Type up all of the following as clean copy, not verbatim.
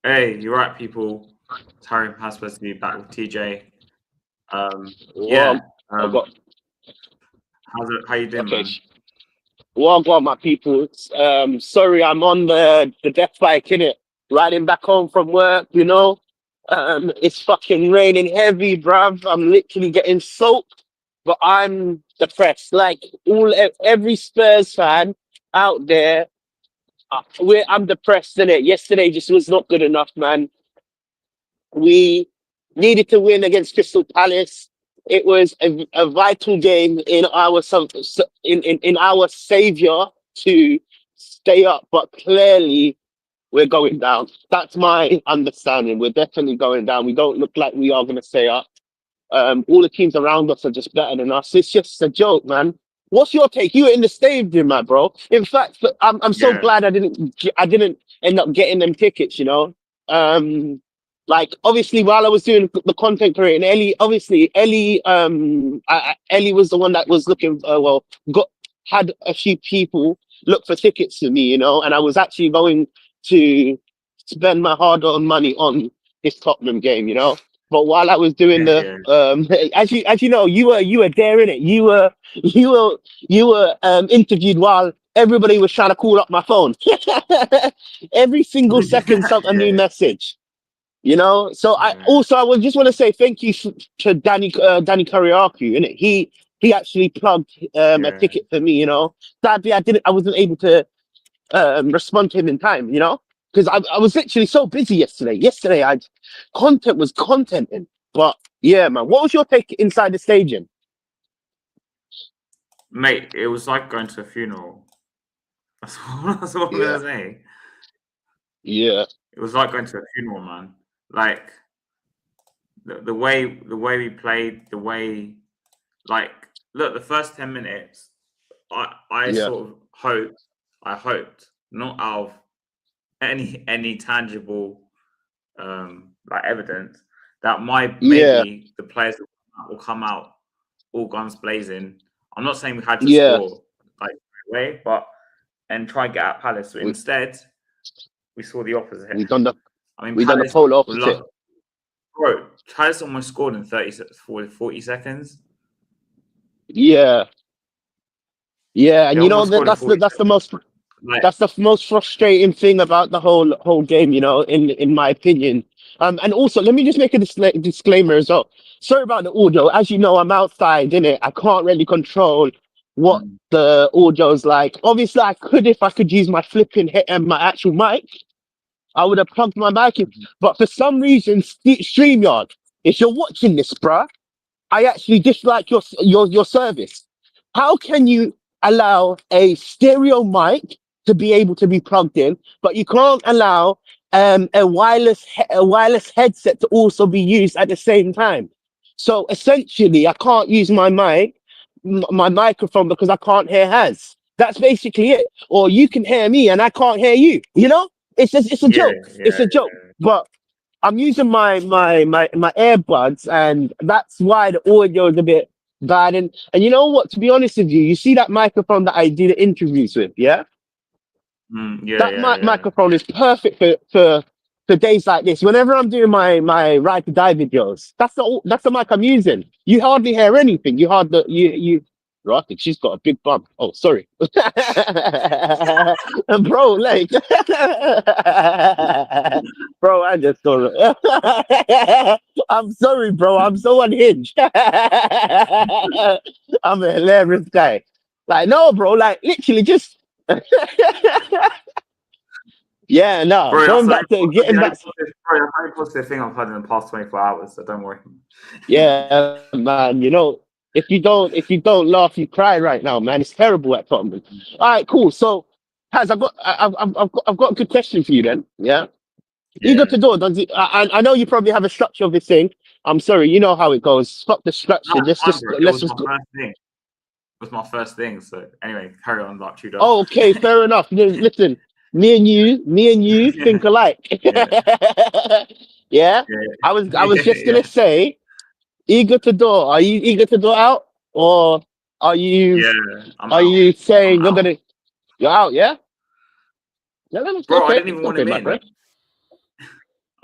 Hey, you're right, people. It's Harry Passport to be back with TJ. Well, Yeah. I got How you doing, okay. man? Well, I got my people. Sorry, I'm on the death bike, innit? Riding back home from work, you know. It's fucking raining heavy, bruv. I'm literally getting soaked, but I'm depressed. Like every Spurs fan out there, I'm depressed, innit? Yesterday just was not good enough, man. We needed to win against Crystal Palace. It was a vital game in in our savior to stay up, but clearly we're going down. That's my understanding. We're definitely going down. We don't look like we are going to stay up. All the teams around us are just better than us. It's just a joke, man. What's your take? You were in the stadium, my bro. In fact, I'm so Yeah, glad I didn't end up getting them tickets. You know, like obviously while I was doing the content creating, Ellie was the one that was looking. Got had a few people look for tickets to me. You know, and I was actually going to spend my hard-earned money on this Tottenham game. You know. But while I was doing the yeah. as you know, you were there in it. You were interviewed while everybody was trying to call up my phone. Every single second, some a new Yeah, message. You know. So yeah, I would just want to say thank you to Danny Kariakou. Innit? He actually plugged a yeah. ticket for me. You know. Sadly, I wasn't able to respond to him in time, you know, because I was literally so busy yesterday. Content was contenting, but yeah, man. What was your take inside the stadium? Mate, it was like going to a funeral. That's all I'm Yeah, gonna say. yeah, It was like going to a funeral, man. Like the way we played, the way like look, the first 10 minutes, I yeah, sort of hoped not out of any tangible like evidence that yeah, maybe the players will come out all guns blazing. I'm not saying we had to yeah. score like right away, but and try and get at Palace. But We instead, we saw the opposite. we done the I mean, we done the Palace polar were opposite. luck. Bro, Palace almost scored in 40 seconds. Yeah, yeah, They and you know almost that scored in 40 that's the seconds. most Like, that's the most frustrating thing about the whole game, you know, in my opinion. And also, let me just make a disclaimer as well. Sorry about the audio. As you know, I'm outside, innit? I can't really control what mm, the audio's like. Obviously, I could if I could use my flipping head and my actual mic. I would have plugged my mic in. mhm. But for some reason, StreamYard, if you're watching this, bruh, I actually dislike your service. How can you allow a stereo mic to be able to be plugged in, but you can't allow a wireless headset to also be used at the same time? So essentially, I can't use my microphone because I can't hear Has. That's basically it. Or you can hear me and I can't hear you. You know, it's a Yeah, joke. It's yeah, a joke. But I'm using my earbuds, and that's why the audio is a bit bad. And you know what? To be honest with you, you see that microphone that I did the interviews with, yeah? yeah, That yeah, yeah. microphone is perfect for days like this. Whenever I'm doing my ride to die videos, that's the mic I'm using. You hardly hear anything. You. Right, I think she's got a big bump. Oh, sorry, bro. Like, bro, I just don't. I'm sorry, bro. I'm so unhinged. I'm a hilarious guy. Like, no, bro. Like, literally, just. Yeah, no. Bro, that's Going the only, back to getting back. that's the only positive thing I've had in the past 24 hours. So don't worry. Yeah, man. You know, if you don't laugh, you cry right now, man. It's terrible at Tottenham. All right, cool. So, Has, I've got a good question for you then. Yeah, eager Yeah. to do. Does it? I know you probably have a structure of this thing. I'm sorry, you know how it goes. Fuck the No, structure. it's fine, bro. It Let's was just my go. first thing. It was my first thing. So anyway, carry on, like Tudor. Oh, okay, fair enough. Listen, me and you Yeah, think alike. yeah, Yeah, yeah, I was just yeah, gonna say. Eager to do? Are you eager to do out, or are you yeah. I'm are out. you I'm saying out, you're out? Yeah, yeah, bro. I okay, didn't even want okay, him my in. friend.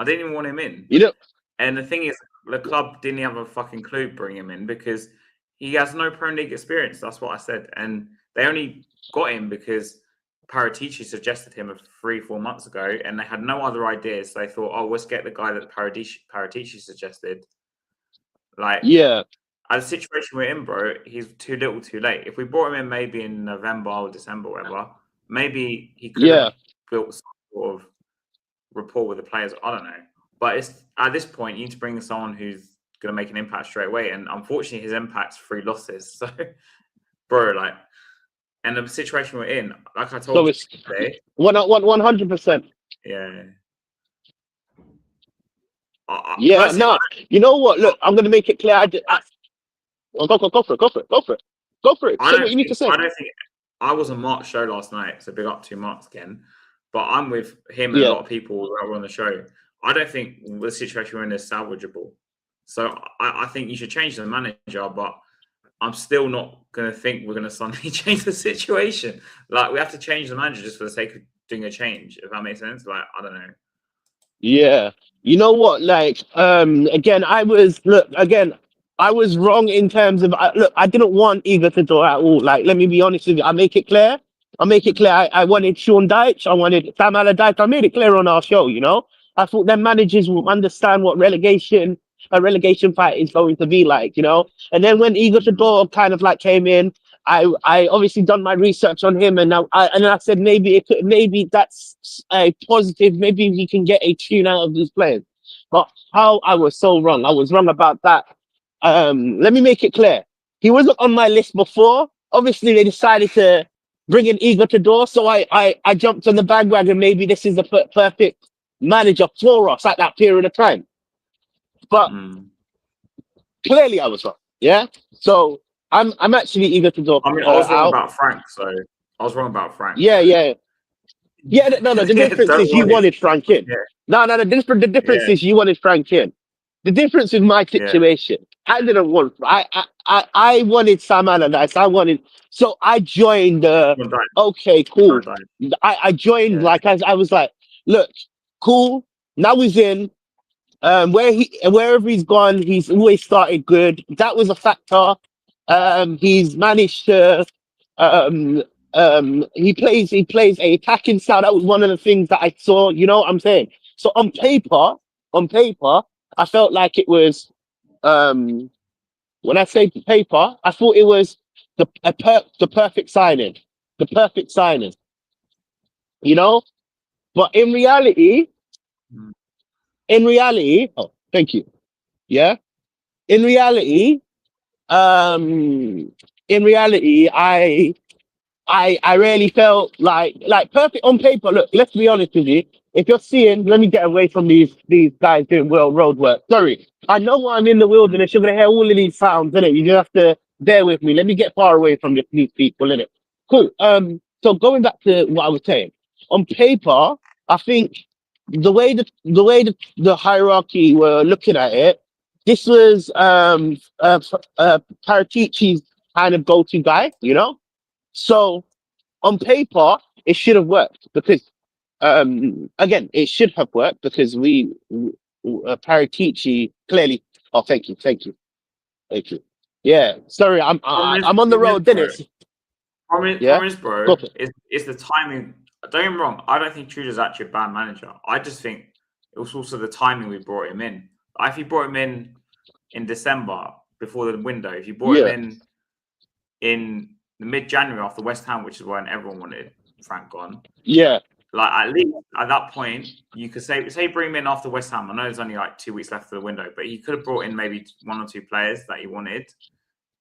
I didn't even want him in. You know, And the thing is, the club didn't have a fucking clue to bring him in because he has no Premier League experience. That's what I said. And they only got him because Paratici suggested him 3-4 months ago, and they had no other ideas. So they thought, oh, let's get the guy that Paratici suggested. Like, yeah, the situation we're in, bro, he's too little, too late. If we brought him in maybe in November or December, whatever, maybe he could have built some sort of rapport with the players. I don't know. But it's at this point, you need to bring in someone who's going to make an impact straight away. And unfortunately, his impact's 3 losses. So, bro, like, and the situation we're in, like I told so you it's today, 100%. yeah. Yeah, Personally, no, you know what? Look, I'm gonna make it clear. Well, go for it. I Say don't what you need to think, say. I was on Mark's show last night, so big up to Mark again. But I'm with him and a Yeah, lot of people that were on the show. I don't think the situation we're in is salvageable. So I think you should change the manager, but I'm still not going to think we're going to suddenly change the situation. Like, we have to change the manager just for the sake of doing a change, if that makes sense. Like, I don't know. yeah. You know what? Like, again, I was wrong in terms of look. I didn't want Igor to do at all. Like, let me be honest with you. I make it clear. I wanted Sean Dyche. I wanted Sam Allardyce. I made it clear on our show. You know, I thought their managers will understand what a relegation fight is going to be like. You know, and then when Igor Tudor kind of like came in, I obviously done my research on him, and I said maybe that's a positive. Maybe we can get a tune out of these players. But how I was so wrong. I was wrong about that. Let me make it clear. He wasn't on my list before. Obviously, they decided to bring in Igor Tudor, so I jumped on the bandwagon. Maybe this is the perfect manager for us at that period of time. But clearly, I was wrong. Yeah. So I'm actually eager to go I mean, I was wrong out. about Frank, so I was wrong about Frank. Yeah, So. yeah. Yeah, no. The difference is you wanted Frank in. Yeah. No. The difference is you wanted Frank in. The difference with my situation, I didn't want. I wanted Sam Allardyce. So I joined. Okay, cool. I joined like I was like, look, cool. Now he's in. Wherever he's gone, he's always started good. That was a factor. He's managed to. He plays a attacking style. That was one of the things that I saw. You know what I'm saying? So on paper, I felt like it was. When I say paper, I thought it was the perfect signing, the perfect signing. You know, but in reality, oh, thank you. Yeah, in reality, um, I really felt like perfect on paper. Look, let's be honest with you. If you're seeing, let me get away from these guys doing road work. Sorry, I know I'm in the wilderness. You're gonna hear all of these sounds, innit? You just have to bear with me. Let me get far away from these people, innit? Cool. So going back to what I was saying, on paper, I think the hierarchy were looking at it. This was Paratici's kind of go-to guy, you know. So on paper, it should have worked because, again, it should have worked because Paratici clearly. Oh, thank you. Yeah, sorry, I'm on the road, Dennis. Promise, bro. It's the timing. Don't get me wrong. I don't think Tudor's actually a bad manager. I just think it was also the timing we brought him in. If you brought him in December before the window, if you brought him in the mid-January after West Ham, which is when everyone wanted Frank gone. Yeah. Like, at least at that point, you could say bring him in after West Ham. I know there's only like 2 weeks left of the window, but he could have brought in maybe 1 or 2 players that he wanted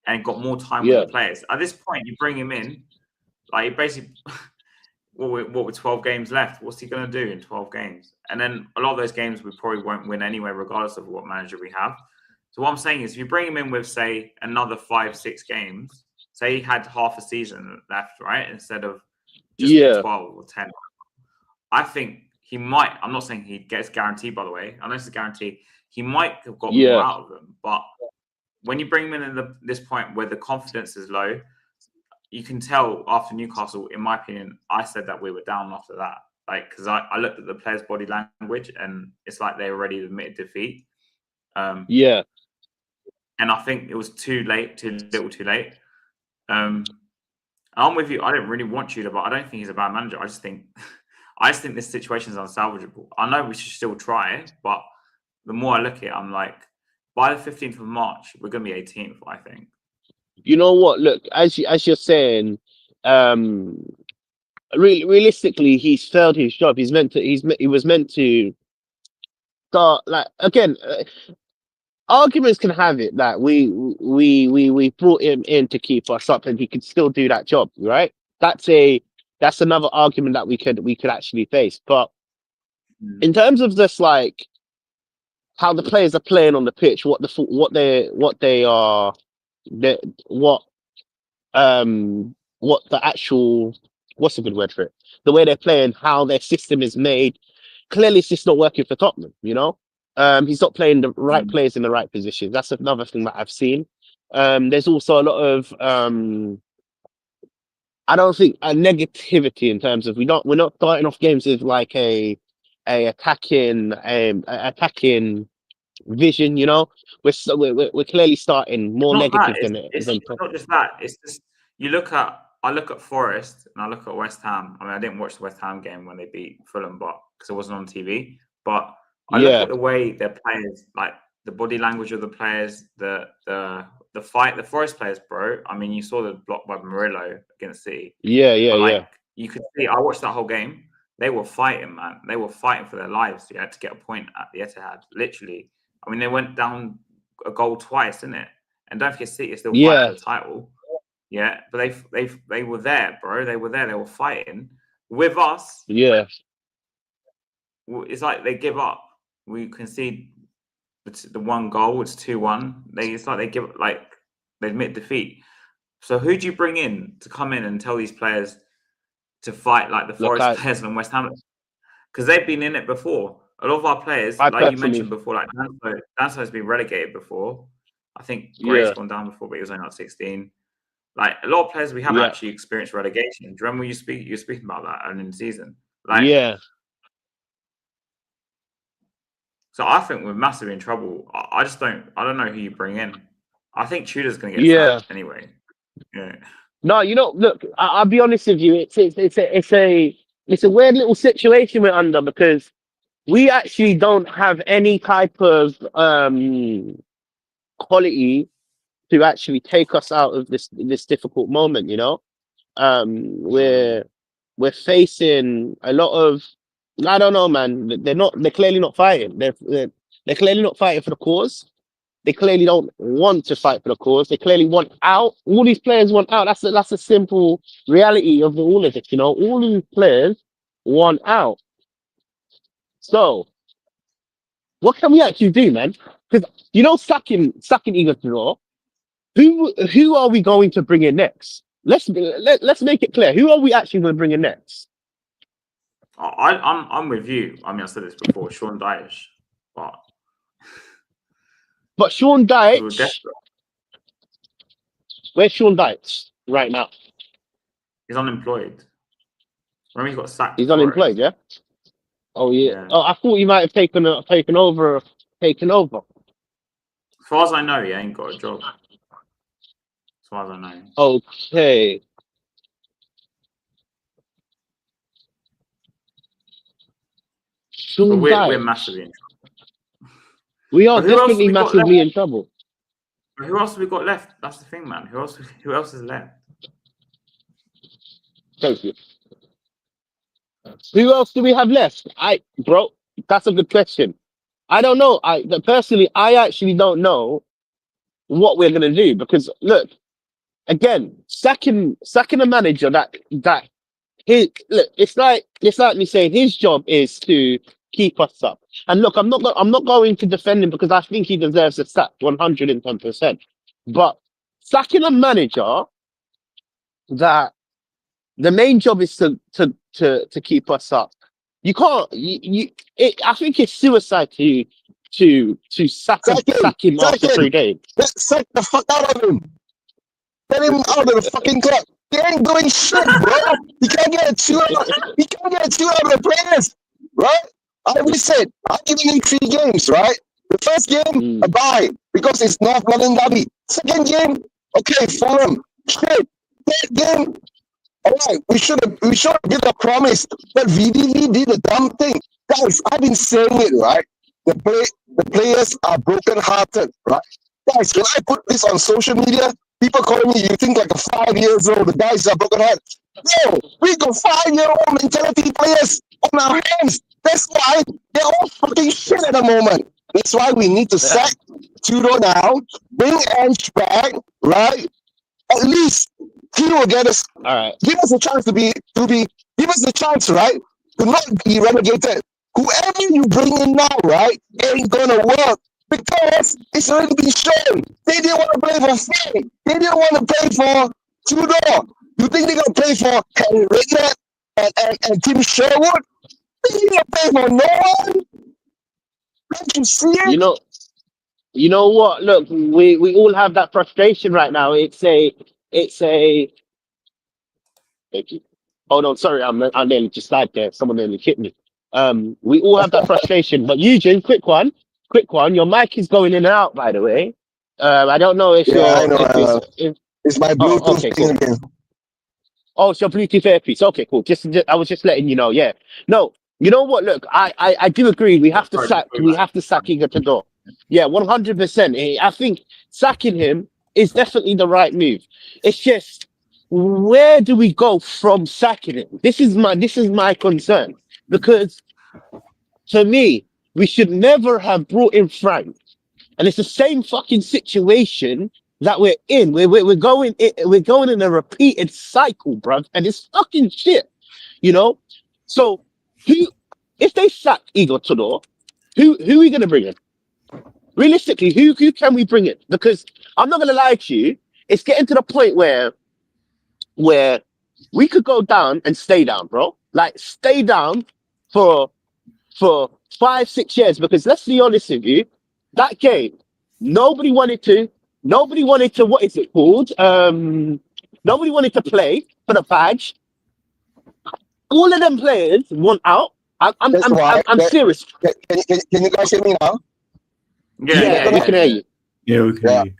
and got more time with the players. At this point, you bring him in, like, basically, what with 12 games left, what's he going to do in 12 games? And then a lot of those games we probably won't win anyway, regardless of what manager we have. So what I'm saying is, if you bring him in with, say, another 5-6 games, say he had half a season left, right, instead of just 12 or 10, I think he might. I'm not saying he gets guaranteed, by the way. I know it's a guarantee. He might have got more out of them. But when you bring him in at this point where the confidence is low, you can tell after Newcastle, in my opinion, I said that we were down after that. Like, because I looked at the players' body language, and it's like they already admitted defeat. Yeah. And I think it was too late, too too late. I'm with you. I don't really want Tudor, but I don't think he's a bad manager. I just think this situation is unsalvageable. I know we should still try, but the more I look at it, I'm like, by the 15th of March, we're going to be 18th, I think. You know what? Look, as you're saying, realistically, he's failed his job. He was meant to start, like, again. Arguments can have it that we brought him in to keep us up, and he could still do that job, right? That's another argument that we could actually face. But in terms of this, like, how the players are playing on the pitch, what the actual, what's a good word for it? The way they're playing, how their system is made. Clearly, it's just not working for Tottenham. You know, he's not playing the right players in the right positions. That's another thing that I've seen. There's also a lot of I don't think a negativity in terms of we're not starting off games with like a attacking vision. You know, we're clearly starting more negative than it's not just that. It's just I look at Forest and I look at West Ham. I mean, I didn't watch the West Ham game when they beat Fulham, but because it wasn't on TV. But I look at the way their players, like the body language of the players, the fight, the Forest players, bro. I mean, you saw the block by Murillo against City. Yeah. You could see. I watched that whole game. They were fighting, man. They were fighting for their lives. You had to get a point at the Etihad. Literally. I mean, they went down a goal twice, didn't it? And don't forget, City is still fighting for the title. Yeah, but they were there, bro. They were there. They were fighting with us. Yeah. It's like they give up. We concede the one goal. It's 2-1. It's like they give, like, they admit defeat. So who do you bring in to come in and tell these players to fight like the Forest players and West Ham? Because they've been in it before. A lot of our players, like you mentioned before, like Danso has been relegated before. I think Gray's gone down before, but he was only like 16. Like, a lot of players we haven't actually experienced relegation. Do you remember you were speaking about that early in the season? Like, so I think we're massively in trouble. I don't know who you bring in. I think Tudor's going to get sacked anyway. Yeah. No, you know, look, I'll be honest with you. It's a weird little situation we're under, because we actually don't have any type of quality to actually take us out of this difficult moment. You know, we're facing a lot of, I don't know, man. They're clearly not fighting. They're clearly not fighting for the cause. They clearly don't want to fight for the cause. They clearly want out. All these players want out. That's a simple reality of all of it. You know, all these players want out. So, what can we actually do, man? Because, you know, sacking Igor Tudor, who are we going to bring in next? Let's make it clear. Who are we actually going to bring in next? I'm with you. I mean, I said this before, Sean Dyche, but Sean Dyche, where's Sean Dyche right now? He's unemployed. Remember, he got sacked. He's unemployed, yeah. Oh yeah. Oh, I thought he might have taken over. As far as I know, he ain't got a job. As far as I know. Okay. But we're massively in trouble. We are definitely massively in trouble. But who else have we got left? That's the thing, man. Who else is left? Thank you. Who else do we have left? Bro, that's a good question. I don't know. Personally, I actually don't know what we're gonna do, because look, again, sacking a manager that it's like me saying his job is to keep us up. And look, I'm not going to defend him, because I think he deserves a sack 110%. But sacking a manager that the main job is to keep us up. You can't. I think it's suicide to sack him after 3 games. Let's sack the fuck out of him. Get him out of the fucking club. He ain't doing shit, bro. He can't get a two out. He can't get a two out of the players, right? I already said I'm giving him 3 games, right? The first game, a bye because it's North London derby. Second game, okay, Fulham, shit. Third game, all right, we should have did a promise, but VDV did a dumb thing, guys. I've been saying it, right? The players are broken-hearted, right? Guys, when I put this on social media, people calling me, you think like a 5 years old, the guys are broken-hearted. No, we got 5-year-old mentality players on our hands. That's why they're all fucking shit at the moment. That's why we need to sack Tudor now, bring Ange back, right? At least he will get us. All right. Give us a chance give us a chance, right? To not be relegated. Whoever you bring in now, right, ain't gonna work because it's already been shown. They didn't want to play for Faye. They didn't want to play for Tudor. You think they're gonna play for Harry Redknapp and Tim Sherwood? They didn't gonna play for no one. Don't you see it? You know what? Look, we all have that frustration right now. It's a. Thank you. Oh no, sorry, I'm nearly just slide there. Someone nearly hit me. We all have that frustration. But Eugene, quick one. Your mic is going in and out, by the way. I don't know if I know. It's my Bluetooth thing cool. again. Oh, it's your Bluetooth earpiece. Okay, cool. Just I was just letting you know. Yeah. No, you know what? Look, I do agree. We have to sack Igor Tudor. Yeah, 100%. I think sacking him is definitely the right move. It's just, where do we go from sacking him? This is my concern, because to me, we should never have brought in Frank, and it's the same fucking situation that we're in. We're going in a repeated cycle, bruv, and it's fucking shit, you know. So if they sack Igor Tudor, who are we gonna bring in? Realistically, who can we bring in? Because I'm not gonna lie to you, it's getting to the point where we could go down and stay down, bro. Like, stay down for 5-6 years. Because let's be honest with you, that game, nobody wanted to. What is it called? Nobody wanted to play for the badge. All of them players want out. I'm serious. Can you guys hear me now? Yeah, we can hear you. Yeah, we can hear you.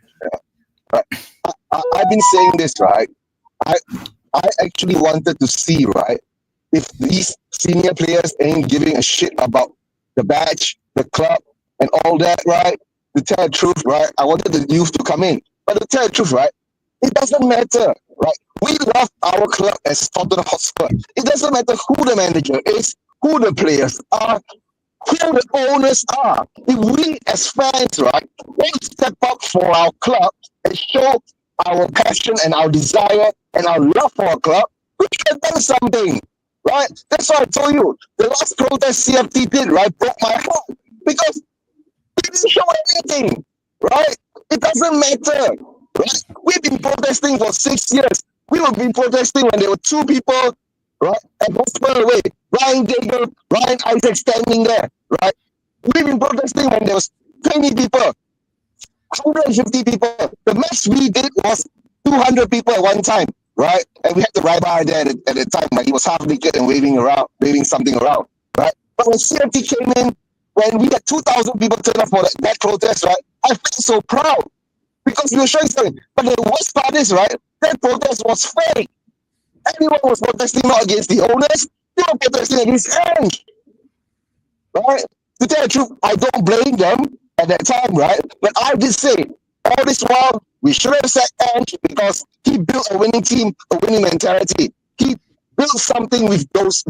Right. I've been saying this, right? I actually wanted to see, right, if these senior players ain't giving a shit about the badge, the club, and all that, right? To tell the truth, right? I wanted the youth to come in. But to tell the truth, right, it doesn't matter, right? We love our club as Tottenham Hotspur. It doesn't matter who the manager is, who the players are, who the owners are. If we as fans, right, won't step up for our club and show our passion and our desire and our love for our club, we should have done something, right? That's why I told you, the last protest CFT did, right, broke my heart. Because we didn't show anything, right? It doesn't matter, right? We've been protesting for 6 years. We have been protesting when there were 2 people, right, at Hotspur away. Ryan Daigle, Ryan Isaac standing there, right? We've been protesting when there was 20 people, 150 people. The max we did was 200 people at one time, right? And we had the rabbi there at the time, but he was half naked and waving something around, right? But when CFT came in, when we had 2,000 people turn up for that protest, right? I felt so proud because we were showing something. But the worst part is, right, that protest was fake. Everyone was protesting not against the owners, they were protesting against Ange, right? To tell the truth, I don't blame them at that time, right? But I did say, all this while, we should have said Ange because he built a winning team, a winning mentality. He built something with those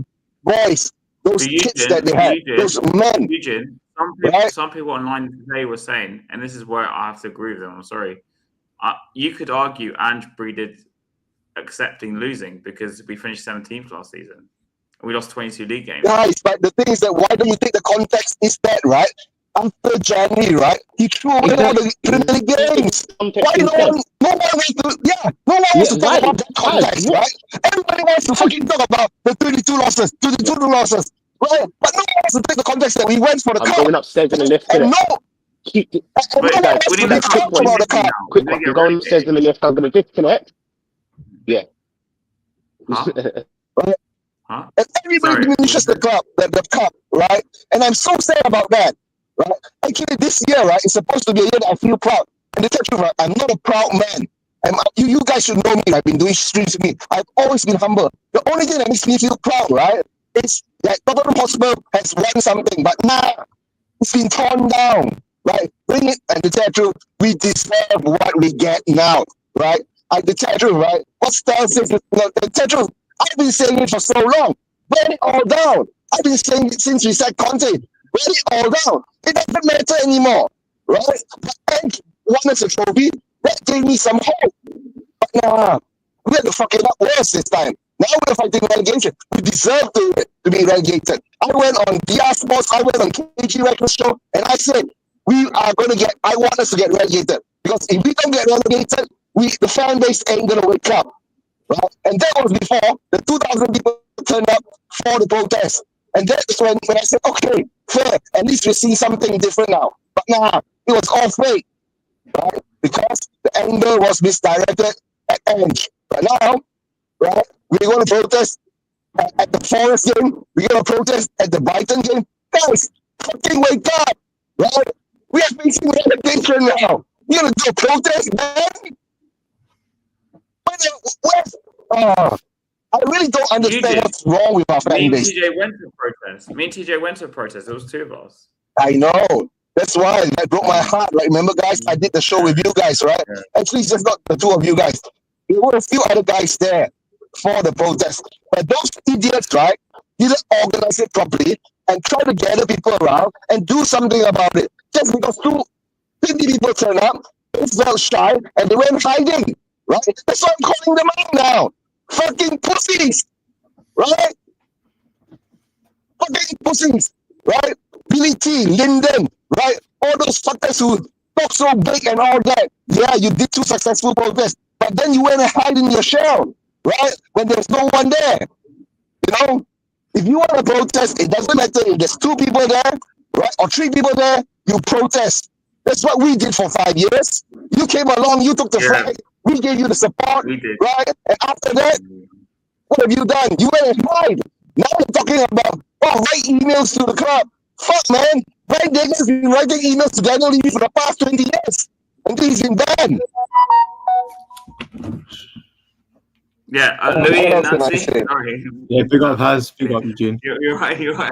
boys, those kids that they had, those men. Some people online today were saying, and this is where I have to agree with them, I'm sorry, you could argue Ange breeded accepting losing because we finished 17th last season. We lost 22 league games. Guys, but the thing is that why don't you think the context is that, right? After January, right? He threw away all the Premier League games. Why no one wants to talk about that context, right? Everybody wants to fucking talk about the 32 losses, right? But no one wants to take the context that we went for the cup. I'm going upstairs in the lift. And Quick one. I'm going upstairs in the lift. I'm going to disconnect. Yeah. Huh? Right? Huh? And everybody diminishes the cup, the cup, right? And I'm so sad about that, right? Actually, this year, right, it's supposed to be a year that I feel proud. And the truth, right, I'm not a proud man. You guys should know me. I've been doing streams with me. I've always been humble. The only thing that makes me feel proud, right, is that Tottenham Hotspur has won something, but it's been torn down, right? Bring it, and to tell the truth, we deserve what we get now, right? And to tell the truth, right, what Star says, to tell the truth, I've been saying it for so long. Burn it all down. I've been saying it since we said Conte. Burn it all down. It doesn't matter anymore, right? And won us a trophy. That gave me some hope. But nah, we had to fuck it up worse this time. Now we're fighting relegation. We deserve to be relegated. I went on DR Sports, I went on KG Records Show, and I said, I want us to get relegated. Because if we don't get relegated, the fan base ain't going to wake up. Right? And that was before the 2,000 people turned up for the protest. And that's when I said, okay, fair, at least we see something different now. But nah, it was all fake. Right? Because the anger was misdirected at Ange. But now, right, we're going to protest at the Forest game. We're going to protest at the Brighton game. Guys, fucking wake up. Right? We are facing relegation now. You're going to do a protest, man? I really don't understand what's wrong with our fan base. Me and TJ went to protest. There was two of us. I know. That's why that broke my heart. Right? Remember, guys, I did the show with you guys, right? Yeah. Actually, it's just not the two of you guys. There were a few other guys there for the protest. But those idiots, right, didn't organize it properly and try to gather people around and do something about it. Just because 50 people turned up, they felt shy, and they went hiding. Right? That's why I'm calling them out now. Fucking pussies. Right? Fucking pussies. Right? Billy T, Linden, right? All those fuckers who talk so big and all that. Yeah, you did 2 successful protests, but then you went and hide in your shell, right? When there's no one there. You know? If you want to protest, it doesn't matter if there's 2 people there, right? Or 3 people there, you protest. That's what we did for 5 years. You came along, you took the flag. We gave you the support, right? And after that, what have you done? You went and hide. Now you're talking about, write emails to the club. Fuck, man. Brian Degner's been writing emails to Daniel Levy for the past 20 years. Until he's been banned. Yeah, Louis and Nancy. Sorry. Yeah, big up Haz, big up Eugene. You're right. Yeah.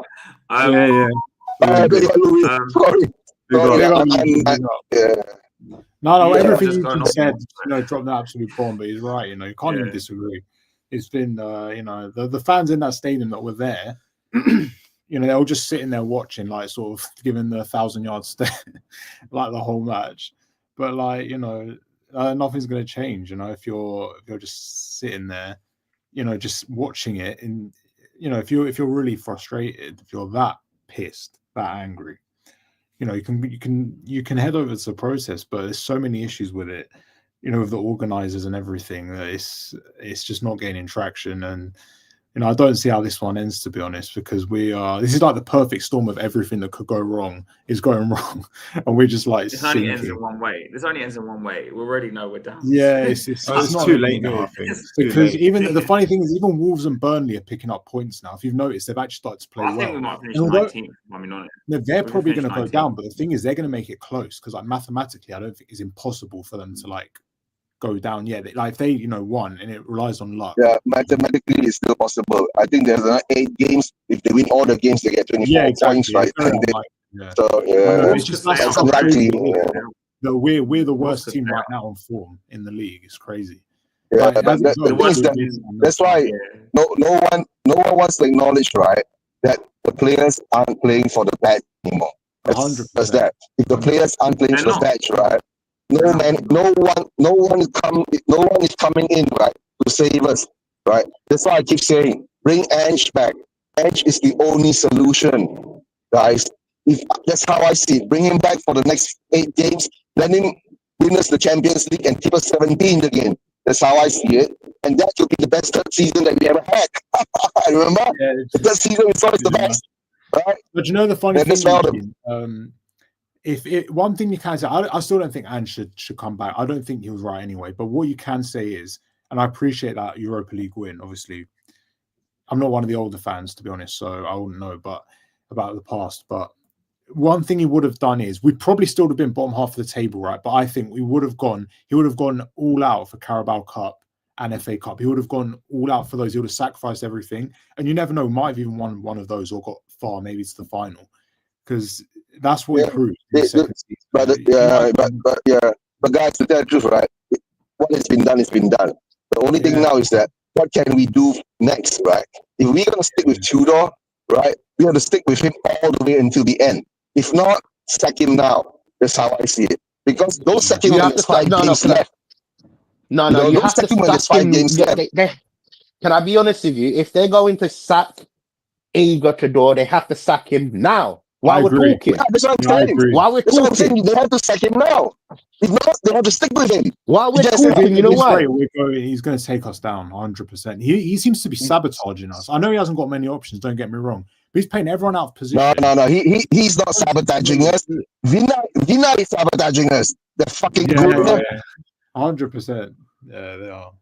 Sorry. No, everything you said, dropped an absolute bomb, but he's right, you can't even disagree. It's been, the fans in that stadium that were there, they're all just sitting there watching, like, sort of giving the 1,000-yard stare, like the whole match. But, like, nothing's going to change, if you're just sitting there, just watching it. And, if you're really frustrated, if you're that pissed, that angry, you can head over to the protest, but there's so many issues with it, with the organizers and everything, that it's just not gaining traction. And I don't see how this one ends, to be honest, because this is like the perfect storm of everything that could go wrong is going wrong, and we're just like this only ends in one way. We already know we're down. Yeah, it's too late now, I think. Because even the funny thing is, even Wolves and Burnley are picking up points now. If you've noticed, they've actually started to play well. I think we might finish 19th. I mean, on it. They're probably going to go down, but the thing is, they're going to make it close because, like, mathematically, I don't think it's impossible for them to go down. Yeah, if they won, and it relies on luck. Yeah, mathematically it's still possible. I think there's another 8 games. If they win all the games, they get 24 points, right? So it's just that's unlikely. We're the worst team right now on form in the league. It's crazy. Yeah, that's why no one wants to acknowledge, right, that the players aren't playing for the badge anymore. 100%. That if the players aren't playing for the badge, right? No one is coming in, right, to save us, right? That's why I keep saying, bring Ange back. Ange is the only solution, guys. That's how I see it. Bring him back for the next 8 games. Let him win us the Champions League and keep us 17th again. That's how I see it. And that will be the best 3rd season that we ever had. Remember? Yeah, the 3rd season is always the best, right? But the funny thing one thing you can say, I still don't think Ange should come back. I don't think he was right anyway. But what you can say is, and I appreciate that Europa League win. Obviously, I'm not one of the older fans, to be honest, so I wouldn't know about the past. But one thing he would have done is we'd probably still have been bottom half of the table, right? But I think he would have gone all out for Carabao Cup and FA Cup. He would have gone all out for those. He would have sacrificed everything. And you never know, might have even won one of those or got far, maybe to the final. Because that's what he proved. But guys, to tell the truth, right? What has been done is been done. The only thing now is that what can we do next, right? If we're going to stick with Tudor, right, we have to stick with him all the way until the end. If not, sack him now. That's how I see it. Because don't sack him when there's 5 games left. No, you have to sack him when there's 5 games left. Can I be honest with you? If they're going to sack Tudor, they have to sack him now. While we're talking. Yeah, that's what I'm saying. While we're talking. They have to sack him now. If not, they have to stick with him. While we're talking, you know what? He's going to take us down 100%. He seems to be sabotaging us. I know he hasn't got many options, don't get me wrong. But he's playing everyone out of position. No. He's not sabotaging us. Vina is sabotaging us. The fucking good. 100%. Yeah, they are.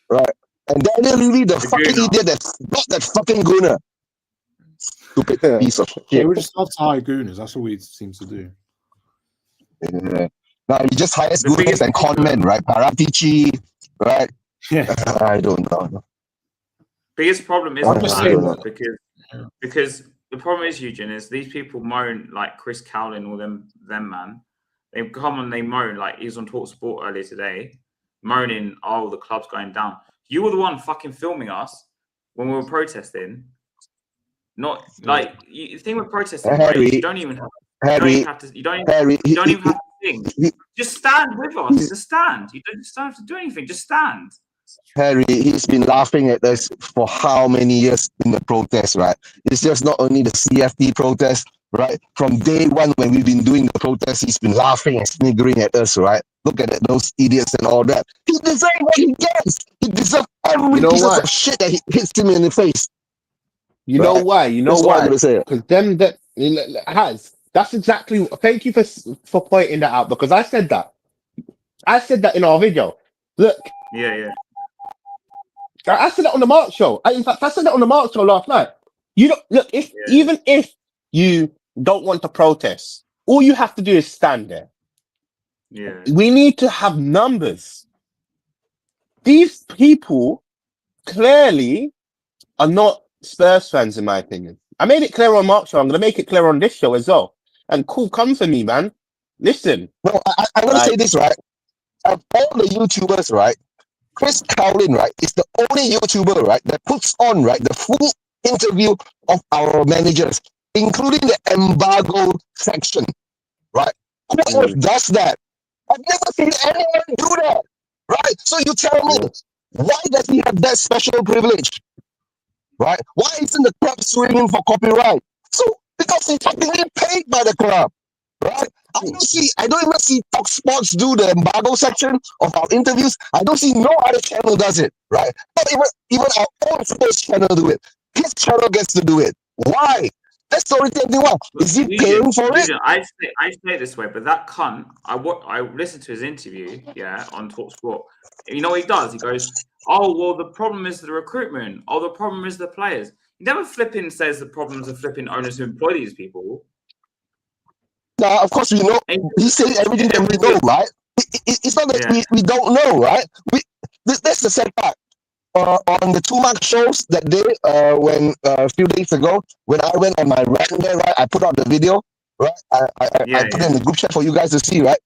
Right. And Daniel Levy, the fucking idiot that got that fucking gooner. Stupid piece of shit. Yeah, we just love to hire gooners. That's all he seems to do. Yeah. Now he just hires gooners and con men, right? Paratici, right? Yeah. I don't know. Biggest problem is because the problem is, Eugene, is these people moan like Chris Cowlin or them man. They come and they moan like he was on Talk Sport earlier today, moaning, "Oh, the club's going down." You were the one fucking filming us when we were protesting. Not like the thing with protesting, Harry, you don't even have to sing. Just stand with us. Just stand. You don't have to do anything. Just stand. Harry, he's been laughing at us for how many years in the protest, right? It's just not only the CFD protest, right? From day one when we've been doing the protest, he's been laughing and sniggering at us, right? Look at it, those idiots and all that. He deserves what he gets. He deserves every piece of shit that hits him in the face. You know why? Because them that has. That's exactly. Thank you for pointing that out, because I said that. I said that in our video. Look. Yeah. I said that on the Mark show. In fact, I said that on the Mark show last night. You don't look. Even if you don't want to protest, all you have to do is stand there. Yeah. We need to have numbers. These people clearly are not Spurs fans, in my opinion. I made it clear on Mark's show. I'm going to make it clear on this show as well. And cool, come for me, man. Listen. No, I'm going to say this, right? Of all the YouTubers, right? Chris Cowlin, right, is the only YouTuber, right, that puts on, right, the full interview of our managers, including the embargo section, right? Who else does that? I've never seen anyone do that, right? So you tell me, why does he have that special privilege? Right? Why isn't the club suing him for copyright? So because he's fucking paid by the club, right? I don't even see Talk Sports do the embargo section of our interviews. I don't see no other channel does it, right? Not even our own Spurs channel do it. His channel gets to do it. Why? That's the only thing they want. Is he paying for it? I say it this way, but that cunt, I listened to his interview, on Talk Sport. You know what he does? He goes, "Oh, well, the problem is the recruitment. Oh, the problem is the players." He never flipping says the problems of flipping owners who employ these people. Now, of course, we know. He's saying everything that we know, right? It's not that we don't know, right? That's the sad part. On the 2 Mark shows that day, when a few days ago, when I went on my rant there, right? I put out the video, right? I put it in the group chat for you guys to see, right?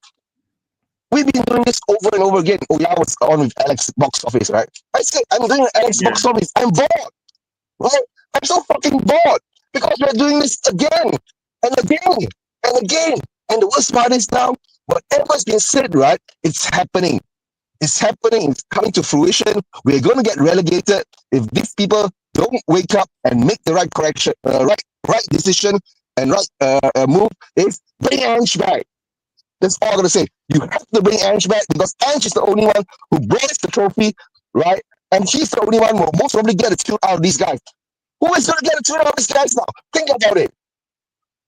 We've been doing this over and over again. Oh, yeah, I was on with Alex Box Office, right? I said, I'm doing Alex Box Office. I'm bored, right? I'm so fucking bored because we're doing this again and again and again. And the worst part is now, whatever's been said, right? It's happening. It's happening. It's coming to fruition. We're going to get relegated if these people don't wake up and make the right correction, right decision and right move. Is bring Ange back. That's all I'm going to say. You have to bring Ange back because Ange is the only one who brings the trophy, right? And he's the only one who will most probably get a tune out of these guys. Who is going to get a tune out of these guys now? Think about it.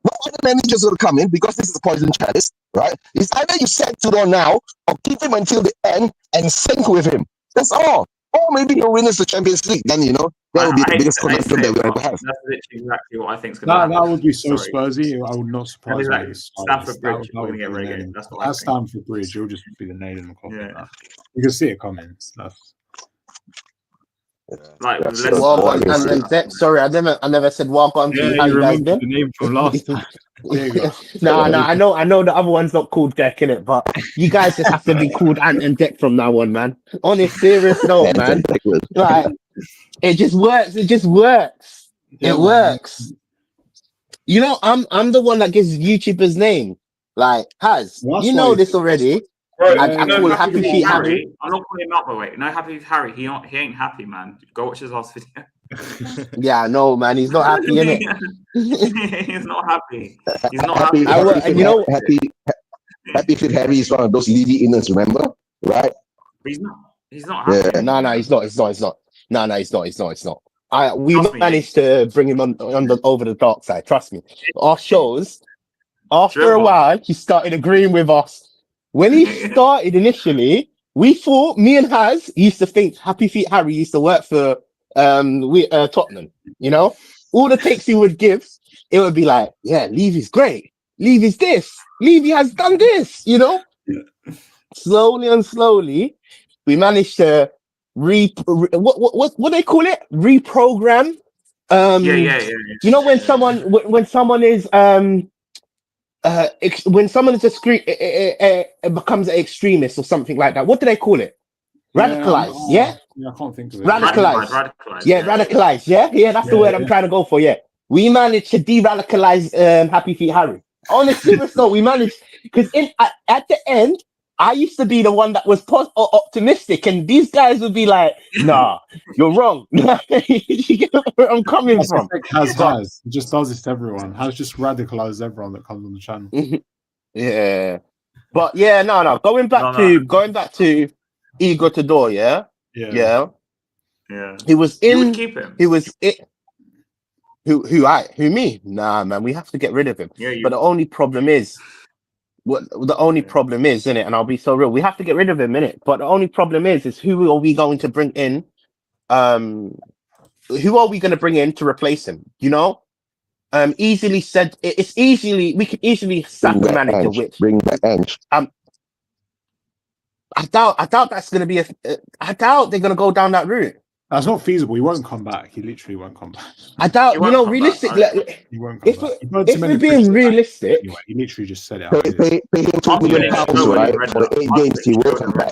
No other managers will come in because this is a poison chalice, right? It's either you set Tudor now or keep him until the end and sync with him. That's all. Or maybe he'll win us the Champions League. Then that would be the biggest conundrum that we ever have. That's literally exactly what I think is going to happen. That would be so Spursy. I would not surprise me. Stamford Bridge, we're going to get relegated. That's what I think. Stamford Bridge, it'll just be the nail in the coffin. Yeah. You can see it coming. Like sorry, I never said welcome to how you guys been. The name from last time. No, I know the other one's not called Deck, innit? But you guys just have to be called Ant and Deck from now on, man. On a serious note, man. Like, it just works. It works. You know, I'm the one that gives YouTubers name. Like, you know this already. I call Happy Feet Harry. I'm not calling him up, by the way. No, Happy Feet Harry. He ain't happy, man. Go watch his last video. Yeah, no, man. He's not happy, innit? He's not happy. He's not happy. Happy Feet Harry is one of those leady inners, remember? Right? But he's not happy. Yeah. No, he's not. No, he's not. We managed to bring him over the dark side. Trust me. Our shows, after a while, he started agreeing with us. When he started initially, we thought, me and Haz used to think Happy Feet Harry used to work for Tottenham. You know, all the takes he would give, it would be like, yeah, Levy's great. Levy's this. Levy has done this. You know, slowly and slowly, we managed to what they call it? Reprogram. Yeah. You know, when someone is when someone is becomes an extremist or something like that, what do they call it? Radicalized, yeah? I can't think of it. Radicalized. Yeah, radicalized, yeah? That's the word I'm trying to go for, yeah. We managed to de-radicalize Happy Feet Harry. On a serious note, we managed, because at the end, I used to be the one that was optimistic, and these guys would be like, nah, you're wrong. You get where I'm coming from. Has. He just does this to everyone. Has just radicalized everyone that comes on the channel. Yeah. But yeah, no. Going back to Igor Tudor, yeah. He was in. You would keep him. He was it. Who me? Nah, man, we have to get rid of him. Yeah, but the only problem is, innit, and I'll be so real, we have to get rid of him, innit? But the only problem is who are we going to bring in? Who are we going to bring in to replace him? You know, easily said. We can easily sack the manager. Bring back Ange. I doubt that's going to be I doubt they're going to go down that route. That's not feasible. He won't come back. He literally won't come back. I doubt. Realistically, he won't come back. If we're being realistic, anyway, he literally just said it. Pay him £2 million, right? For the 8 games, he will come back.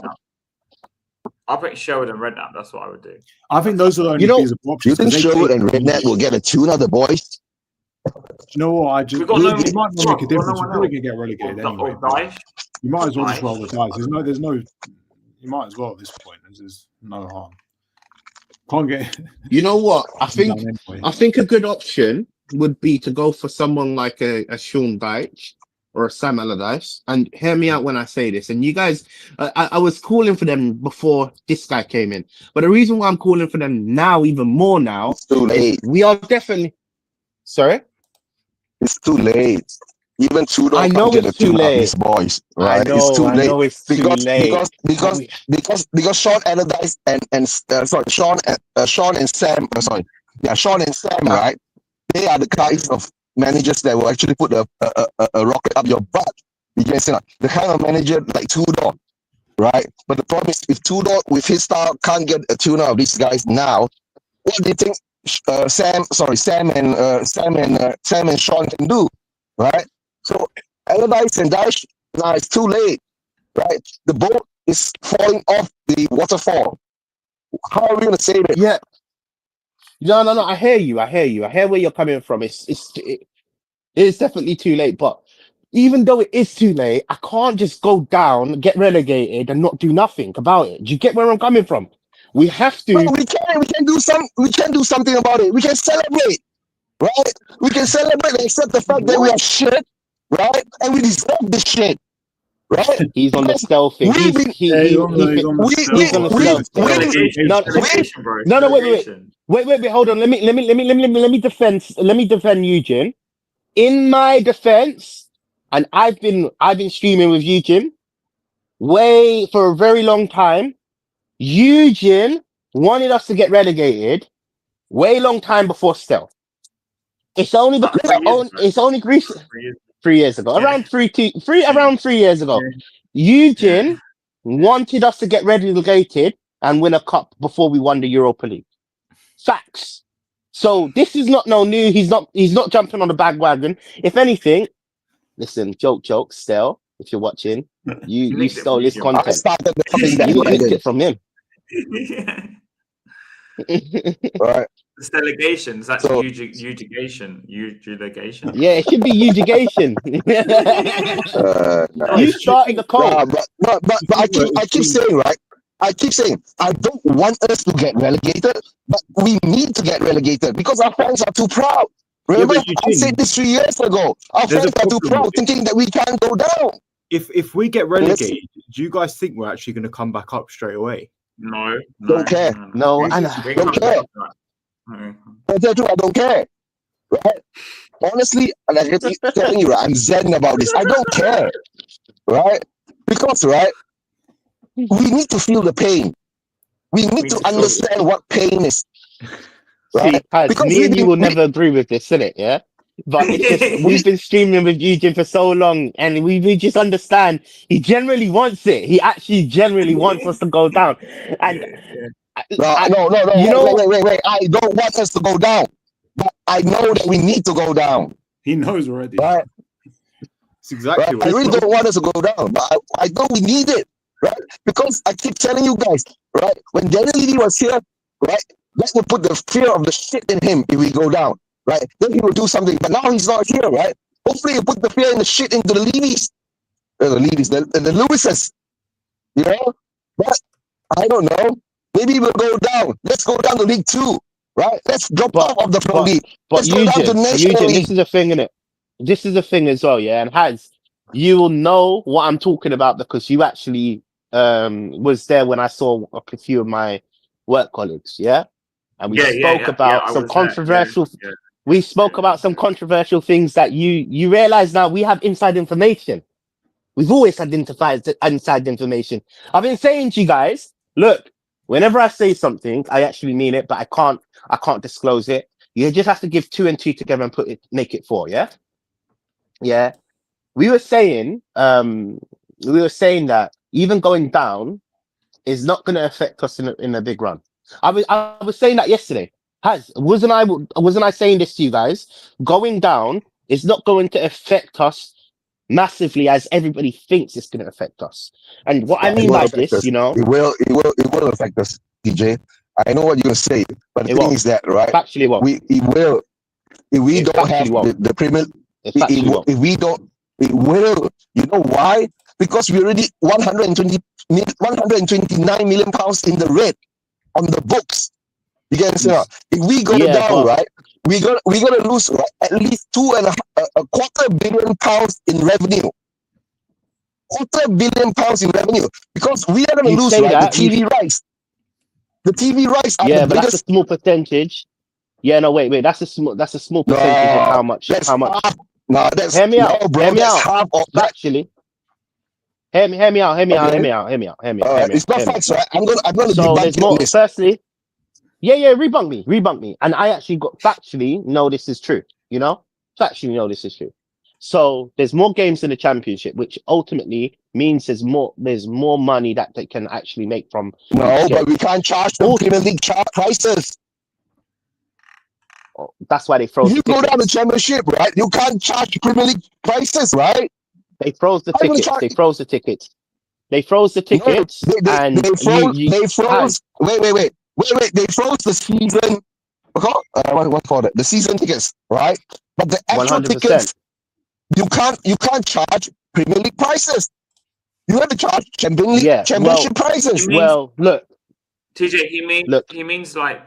I'll pick Sherwood and Redknapp. That's what I would do. I think those are the only feasible options. You think Sherwood and Redknapp will get a tune of the boys? You know what? It might not make a difference. You're probably gonna get relegated anyway. You might as well just roll the dice. There's no. You might as well at this point. There's no harm. Can't get. You know what? I think a good option would be to go for someone like a Sean Dyche or a Sam Allardyce. And hear me out when I say this. And you guys, I was calling for them before this guy came in. But the reason why I'm calling for them now, even more now, it's too late. We are definitely. Sorry. It's too late. Even Tudor I know it's too late. These boys, right? I know it's too late. Because Sean Allardyce and Sean and Sam, right? They are the kinds of managers that will actually put a rocket up your butt. You can say the kind of manager like Tudor, right? But the problem is, if Tudor with his style can't get a tune out of these guys now, what do you think Sam and Sean can do, right? So Allardyce and Dyche, now it's too late, right? The boat is falling off the waterfall. How are we going to save it? Yeah. No. I hear you. I hear where you're coming from. It is definitely too late. But even though it is too late, I can't just go down, get relegated, and not do nothing about it. Do you get where I'm coming from? We have to. No, we can do something about it. We can celebrate, right? We can celebrate and accept the fact that we are shit. Right? And we deserve this shit. Right? He's on the stealth thing. He's on the Wait. Hold on. Let me defend Eugene. In my defense, and I've been streaming with Eugene for a very long time. Eugene wanted us to get relegated way long time before Stell. It's only because it's only Greece 3 years ago, around 3 years ago. Eugene wanted us to get relegated and win a cup before we won the Europa League. Facts. So this is not no new. He's not jumping on the bandwagon. If anything, listen, joke, Stell, if you're watching, you stole his content. I started You nicked it from him. Right. It's delegation. It's actually eugigation. Yeah, it should be eugigation. No. You started the code. But I keep saying, right? I keep saying, I don't want us to get relegated, but we need to get relegated because our fans are too proud. Remember, I said this 3 years ago. Our fans are too proud, thinking that we can't go down. If we get relegated, do you guys think we're actually going to come back up straight away? No. Don't care. No, I don't care. I don't care. Right? Honestly, like I keep telling you, I'm zen about this. I don't care. Right? Because, right, we need to feel the pain. We need to understand what pain is. Right? See, because me and you will never agree with this, isn't it? Yeah? But it's just, we've been streaming with Eugene for so long, and we just understand he generally wants it. He actually generally wants us to go down. And no. You know, wait. I don't want us to go down, but I know that we need to go down. He knows already. Right? It's exactly. Right? I really don't want us to go down, but I know we need it, right? Because I keep telling you guys, right? When Daniel Levy was here, right, that would put the fear of the shit in him if we go down. Right, then he will do something, but now he's not here, right? Hopefully, he put the fear and the shit into the Levies, the Lewises, you know. But I don't know. Maybe we'll go down. Let's go down to League 2, right? Let's drop off of the Pro League. But Eugene, this is the thing, innit? This is the thing as well, yeah. And you will know what I'm talking about because you actually was there when I saw a few of my work colleagues, yeah. And we spoke about some controversial. We spoke about some controversial things that you realize now we have inside information. We've always had inside information. I've been saying to you guys, look, whenever I say something, I actually mean it, but I can't disclose it. You just have to give 2 and 2 together and make it 4, yeah? Yeah. We were saying that even going down is not going to affect us in a big run. I was saying that yesterday. Wasn't I saying this to you guys? Going down is not going to affect us massively as everybody thinks it's going to affect us. And what I mean by this, you know, it will affect us, DJ. I know what you're gonna say, but the thing is that, right? Factually, what it will. If we don't have the Premier, if we don't, it will. You know why? Because we already 129 million pounds in the red on the books. You get it? If we go down, right, we're gonna lose at least £2.25 billion in revenue. £250 million in revenue because we are gonna lose the TV rights. The TV rights are the biggest. That's a small percentage. Yeah, no, wait. That's a small percentage of how much. No, that's hear me out, bro. That's half of that. Actually, hear me out. It's not facts, right? I'm gonna so there's more. This. Firstly, rebunk me. And I actually factually know this is true. You know, factually know this is true. So there's more games in the championship, which ultimately means there's more money that they can actually make from. No, but we can't charge the Premier League prices. Oh, that's why they froze. You go down the championship, right? You can't charge Premier League prices, right? They froze the tickets. They froze the tickets. They froze the tickets. They froze. Wait. They froze the season. What called it? The season tickets, right? But the actual 100%. tickets, you can't charge Premier League prices. You have to charge championship prices. Well, look, TJ, he means like.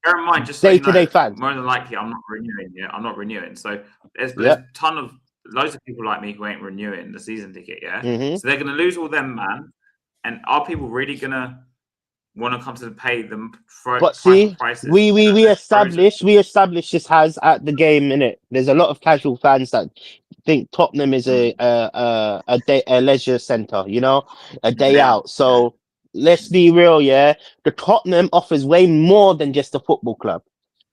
Bear in mind, just day-to-day fans. More than likely, I'm not renewing. Yeah, I'm not renewing. So there's a ton of loads of people like me who ain't renewing the season ticket. Yeah, so they're gonna lose all them, man. And are people really gonna want to come to pay them for? But see, prices? We established this has at the game in it. There's a lot of casual fans that think Tottenham is a leisure centre. You know, a day out. So let's be real, yeah. The Tottenham offers way more than just a football club.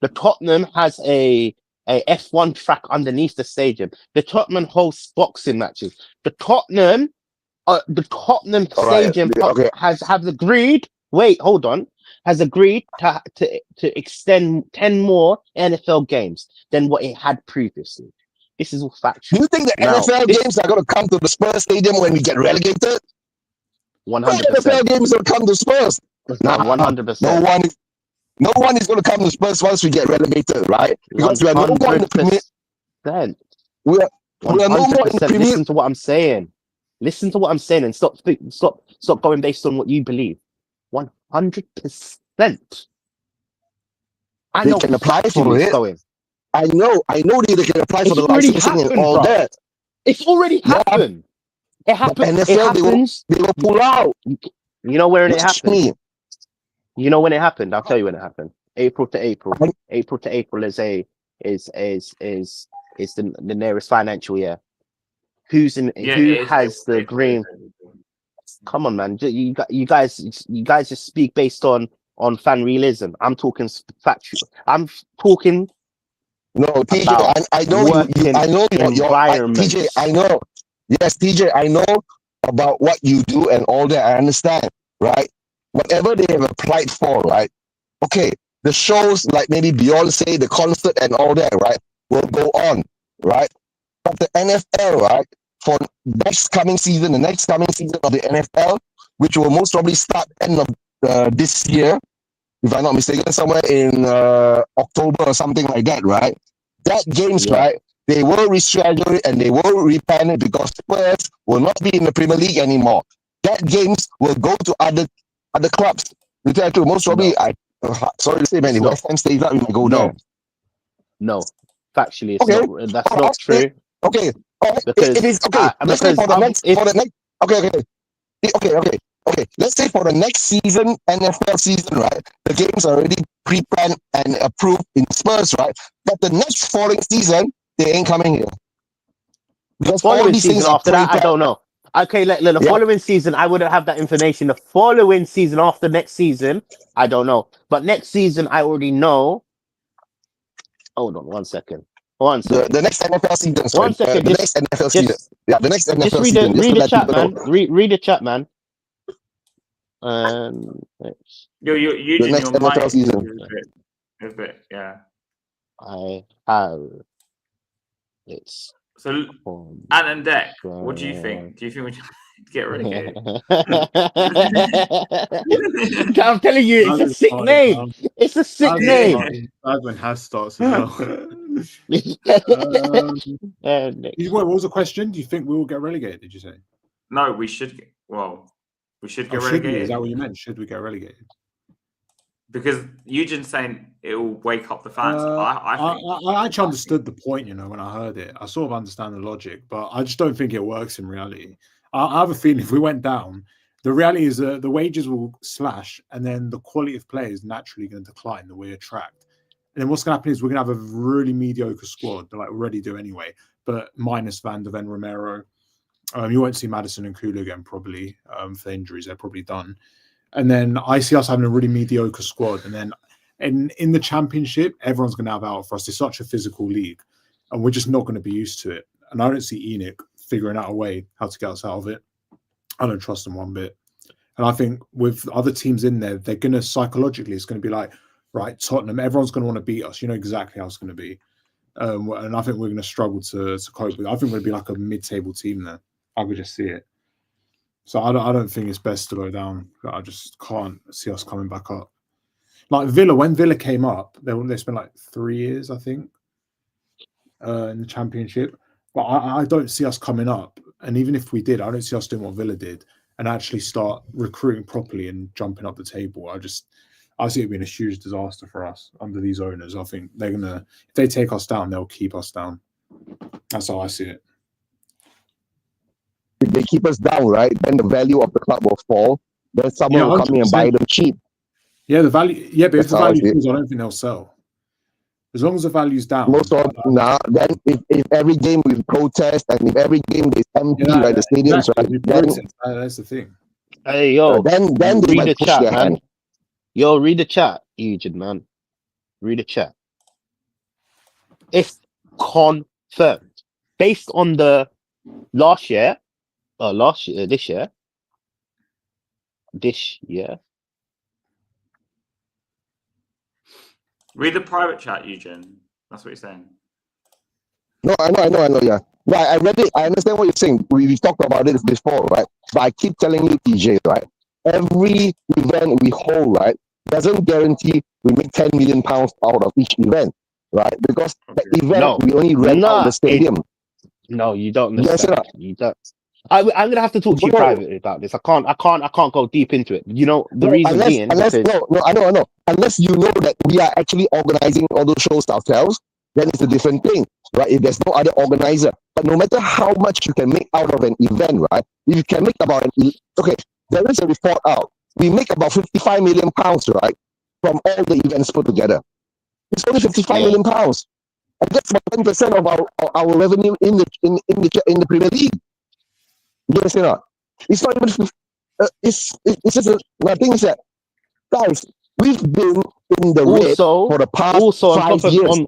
The Tottenham has a F1 track underneath the stadium. The Tottenham hosts boxing matches. The Tottenham stadium has agreed. Wait, hold on. Has agreed to extend 10 more NFL games than what it had previously. This is all factual. Do you think the NFL games are going to come to the Spurs stadium when we get relegated? 100%. NFL games will come to Spurs. No, 100%. No one is going to come to Spurs once we get relegated, right? Because we are no more in the Premier. We are no more in the Premier. Listen to what I'm saying. Listen to what I'm saying, and stop going based on what you believe. 100%. I know they can apply for it. Going. I know they can apply for the licensing and all that. It's already happened. It happened. NFL, they will pull out. You know where it happened? You know when it happened? I'll tell you when it happened. April to April. April to April is the nearest financial year. Who has the green? Come on, man. You guys just speak based on fan realism. I'm talking factual. I'm talking. No, TJ, I know TJ, I know. Yes, TJ, I know about what you do and all that. I understand, right? Whatever they have applied for, right? Okay, the shows like maybe Beyonce, the concert and all that, right, will go on, right? But the NFL, right, for the next coming season of the NFL, which will most probably start end of this year, if I'm not mistaken, somewhere in October or something like that, right? That games, right, they will reschedule it and they will repan it because Spurs will not be in the Premier League anymore. That games will go to other clubs. Most probably, sorry to say, man, if West Ham stays up, we might go down. No, factually, that's not true. Okay, because it is okay. Let's say for the next. Okay. Let's say for the next season, NFL season, right? The games are already pre-planned and approved in Spurs, right? But the next following season, they ain't coming here. Because following season after that, I don't know. Okay, the following season, I wouldn't have that information. The following season after next season, I don't know. But next season, I already know. Hold on, 1 second. The next NFL season. One second. The next NFL season. Yeah, the next NFL season. Just read the chat, man. Read the chat, man. You the next NFL season. Is it? Yeah. I have. It's so. And Deck, what do you think? Do you think we should get relegated? I'm telling you, it's a sick name. It's a sick name. Badman has starts as well. What was the question? Do you think we will get relegated? Did you say? No, we should. We should get relegated. Is that what you meant? Should we get relegated? Because Eugene's saying it will wake up the fans. I actually understood the point, when I heard it. I sort of understand the logic, but I just don't think it works in reality. I have a feeling if we went down, the reality is that the wages will slash and then the quality of play is naturally going to decline the way we attract. And then what's going to happen is we're going to have a really mediocre squad, like we already do anyway, but minus Van de Ven, Romero. You won't see Maddison and Kula again, probably, for injuries. They're probably done. And then I see us having a really mediocre squad. And then in the championship, everyone's going to have out for us. It's such a physical league. And we're just not going to be used to it. And I don't see Enoch figuring out a way how to get us out of it. I don't trust them one bit. And I think with other teams in there, they're going to psychologically, it's going to be like, right, Tottenham, everyone's going to want to beat us. You know exactly how it's going to be. And I think we're going to struggle to cope with it. I think we're going to be like a mid-table team there. I could just see it. So I don't think it's best to go down. I just can't see us coming back up. Like Villa, when Villa came up, they spent like 3 years, I think, in the Championship. But I don't see us coming up. And even if we did, I don't see us doing what Villa did and actually start recruiting properly and jumping up the table. I see it being a huge disaster for us under these owners. I think they're going to, if they take us down, they'll keep us down. That's how I see it. If they keep us down, right, then the value of the club will fall. Then someone will come in and buy them cheap. Yeah, the value. Yeah, but if the value falls, I don't think they'll sell. As long as the value's down. Then if every game we protest and if every game is empty, right, the stadiums, right, that's the thing. Hey, yo. Then they read might the push chat, their man. hand. Yo, read the chat, Eugene, man. Read the chat. It's confirmed. Based on the this year, Read the private chat, Eugene. That's what you're saying. No, I know, yeah. Right, I read it. I understand what you're saying. We've talked about it before, right? But I keep telling you, TJ, right? Every event we hold, right, doesn't guarantee we make 10 million pounds out of each event, right? Because the event, No. we only rent out the stadium. No, you don't Yes, understand. You don't. I'm gonna have to talk to you Bro. privately about this. I can't go deep into it. You know, the reason being unless because no, I know. Unless you know that we are actually organizing all those shows ourselves, then it's a different thing, right? If there's no other organizer, but no matter how much you can make out of an event, right? If you can make about okay, there is a report out. We make about 55 million pounds, right, from all the events put together. It's only 55 million pounds, and that's about 10% of our revenue in the Premier League. You understand? Not? It's not even. It's just the thing is that, guys, we've been in the red for the past 5 years.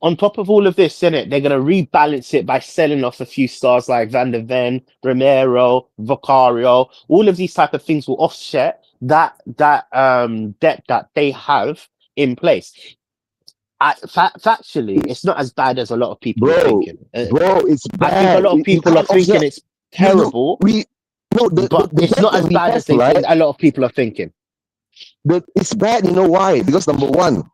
On top of all of this, innit, they're gonna rebalance it by selling off a few stars like Van der Ven, Romero, Vicario. All of these type of things will offset that debt that they have in place. Factually, it's not as bad as a lot of people are thinking. Bro, it's bad. I think a lot of people are thinking it's terrible. But it's not as bad as a lot of people are thinking. It's bad, you know why? Because number one,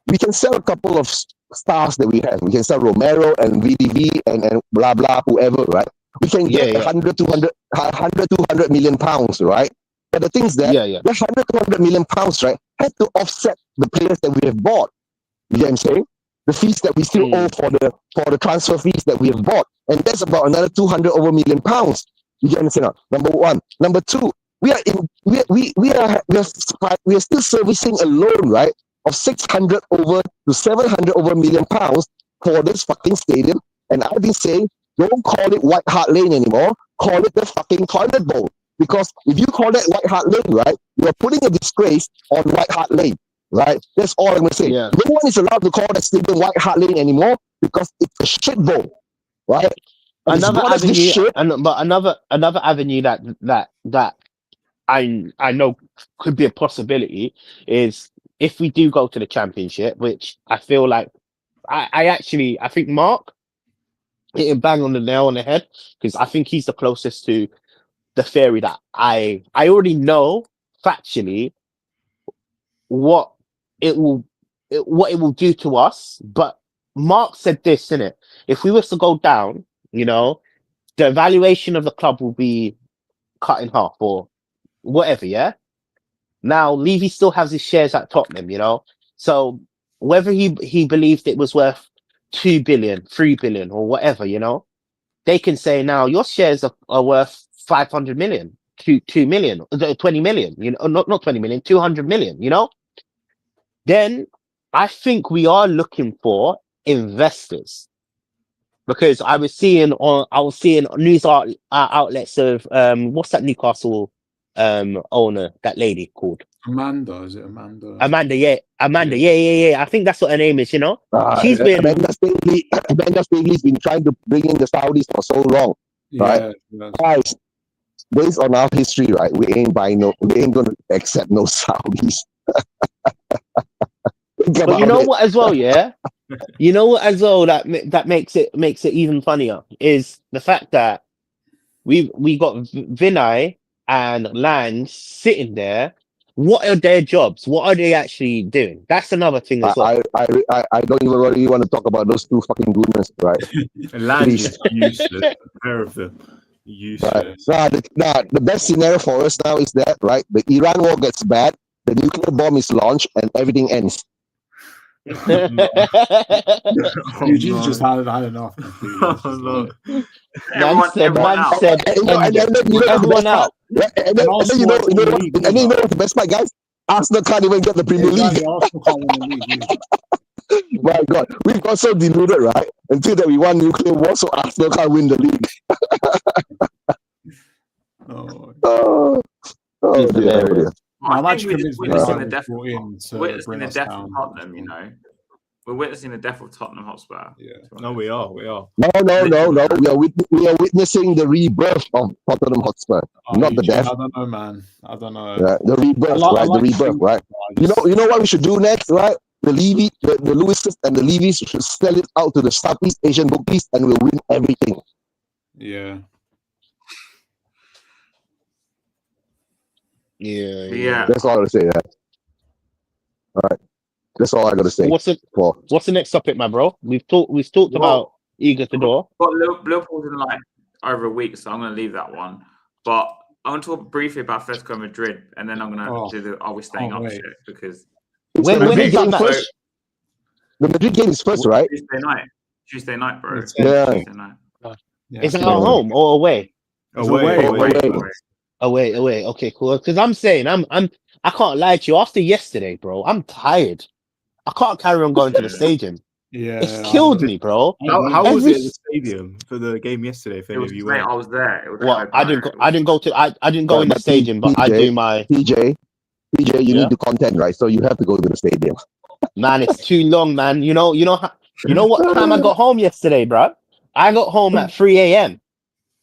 we can sell a couple of stars that we have. We can sell Romero and VDV and blah blah whoever, right? We can get 100, 200 million pounds, right? But the thing is that that 100, 200 million pounds, right, had to offset the players that we have bought. You get what I'm saying? The fees that we still owe for the transfer fees that we have bought, and that's about another 200 over million pounds. You get what I'm saying? Number one. Number two, we are still servicing a loan, right, of 600 over to 700 over million pounds for this fucking stadium. And I've been saying, don't call it White Hart Lane anymore. Call it the fucking toilet bowl. Because if you call that White Hart Lane, right, you're putting a disgrace on White Hart Lane, right? That's all I'm going to say. No one is allowed to call that stadium White Hart Lane anymore because it's a shit bowl, right? And another avenue that I know could be a possibility is if we do go to the championship, which I feel like I think Mark hit him bang on the nail on the head, because I think he's the closest to the theory that I already know factually what it will do to us. But Mark said this, innit? If we were to go down, you know, the valuation of the club will be cut in half or whatever, yeah? Now, Levy still has his shares at Tottenham, you know? So whether he believed it was worth 2 billion, 3 billion or whatever, you know, they can say now your shares are worth 500 million, 2 million, 20 million, you know, not 20 million, 200 million, you know? Then I think we are looking for investors. Because I was seeing news outlets of what's that Newcastle owner, that lady called Amanda. Is it Amanda? Amanda, yeah. I think that's what her name is. You know, she's been Amanda Staveley's been trying to bring in the Saudis for so long, right? Guys, based on our history, right, we ain't going to accept no Saudis. But you know what, as well, yeah. You know what, as well, that makes it even funnier is the fact that we got Vinay and Lange sitting there. What are their jobs? What are they actually doing? That's another thing as well. I don't even really want to talk about those two fucking gooners, right? Lange is useless. A pair of them. Useless. Right. The best scenario for us now is that, right, the Iran war gets bad, the nuclear bomb is launched, and everything ends. Eugene's just had enough. Everyone said, everyone out. And then you know what the best part, guys? Arsenal can't even get the Premier League. My God, we've got so deluded, right? Until that we won nuclear war, so Arsenal can't win the league. Oh. Oh, oh He's dear, oh hilarious. dear. I'm I actually think we're convinced just United witnessing the was death brought in to witnessing bring the us death of down. Tottenham. You know, we're witnessing the death of Tottenham Hotspur. Yeah. No, we are. No. We are witnessing the rebirth of Tottenham Hotspur, not the Eugene, death. I don't know, man. I don't know. Yeah, the rebirth, right? The rebirth, right? You know what we should do next, right? The Lewises and the Levies should sell it out to the Southeast Asian bookies, and we'll win everything. Yeah. Yeah. That's all I gotta say. Yeah. All right. That's all I gotta say. What's the next topic, my bro? We've talked about Eager Tudor. But Liverpool's in like over a week, so I'm going to leave that one. But I want to talk briefly about Atletico Madrid, and then I'm going to do the "Are we staying up?" shit, because when is that match? The Madrid game is first, right? Tuesday night, bro. Yeah. Tuesday night. Is it at home or away? Away. Okay, cool. Because I'm saying I can't lie to you. After yesterday, bro, I'm tired. I can't carry on going to the stadium. Yeah, it's killed me, bro. How was it at the stadium for the game yesterday? If any of you went, I was there. Well, I didn't go in the stadium, but I do my PJ. You need the content, right? So you have to go to the stadium. Man, it's too long, man. You know what time I got home yesterday, bro? I got home at 3 a.m.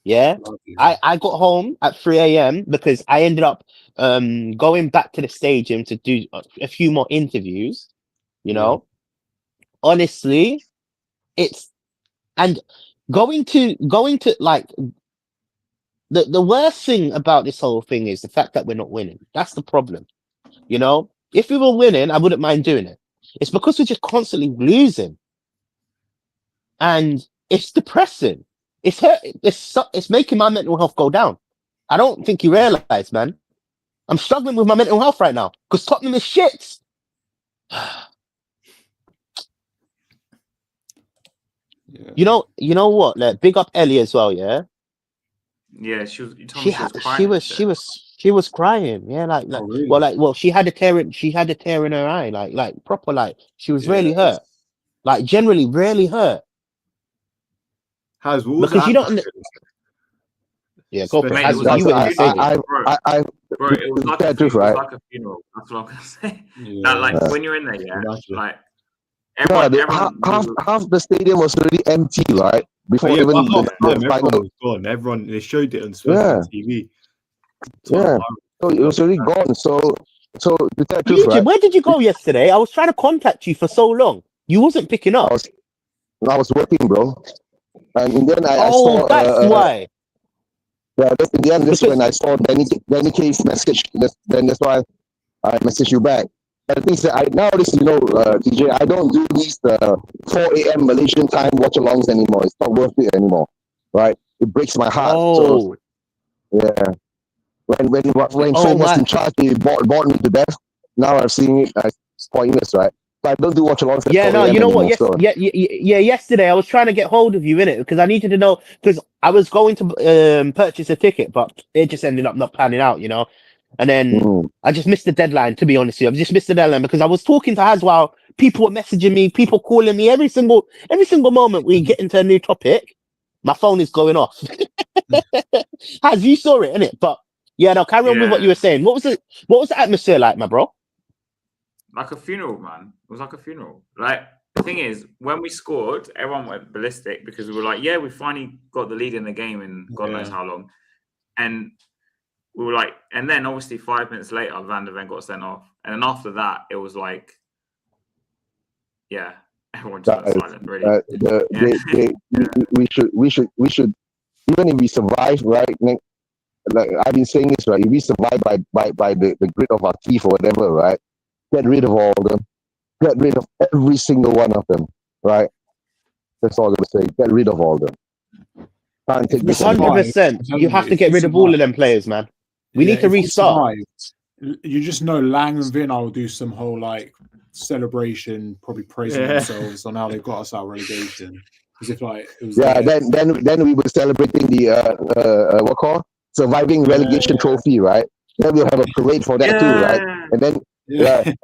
Yeah, I got home at 3 a.m. because I ended up going back to the stadium to do a few more interviews. You know, honestly, it's and going to like the worst thing about this whole thing is the fact that we're not winning. That's the problem. You know, if we were winning, I wouldn't mind doing it. It's because we're just constantly losing, and it's depressing. It's hurt. It's making my mental health go down. I don't think you realize, man. I'm struggling with my mental health right now because Tottenham is shit. You know what? Like, big up Ellie as well. Yeah. Yeah, she was crying. Yeah, like oh, really? she had a tear in her eye, like proper, like she was really hurt, like generally really hurt. Because you don't. Yeah, go for it. It was like a funeral. That's what I'm gonna say. When you're in there, like half the stadium was already empty, right? Before even the final was gone. Everyone, they showed it on Spurs TV. So it was already gone. So to tell the truth, right? Where did you go yesterday? I was trying to contact you for so long. You wasn't picking up. I was working, bro. And in the end, I saw. That's why. Yeah, in the end, that's when I saw Danny K's message. Then that's why I messaged you back. But the thing is that nowadays, TJ, I don't do these 4 a.m. Malaysian time watch-alongs anymore. It's not worth it anymore, right? It breaks my heart. So, yeah. When Frank was in charge, he bored me to death. Now I've seen it as pointless, right? So I don't do watch-alongs. Yeah, no, you know what? Yesterday I was trying to get hold of you in it because I needed to know, because I was going to purchase a ticket, but it just ended up not panning out, you know. And then I just missed the deadline, to be honest with you. I've just missed the deadline because I was talking to Haz while people were messaging me, people calling me every single moment we get into a new topic, my phone is going off. Haz, you saw it, innit? But yeah, no, carry on with what you were saying. What was the atmosphere like, my bro? Like a funeral, man. It was like a funeral. Like, the thing is, when we scored, everyone went ballistic because we were like, yeah, we finally got the lead in the game in God knows how long. And we were like, and then obviously 5 minutes later, Van der Ven got sent off. And then after that, it was like, yeah, everyone just went silent, really. We should, even if we survive, right? Like I've been saying this, right? If we survive by the grit of our teeth or whatever, right? Get rid of all of them. Get rid of every single one of them, right? That's all I'm going to say. Get rid of all of them. Can't take this 100%. You have to get rid of all of them players, man. We need to restart. You just know Lang and Vin will do some whole like celebration, probably praising themselves on how they got us out of relegation. As if like it was then we were celebrating the what called surviving relegation trophy, right? Then we'll have a parade for that too, right? And then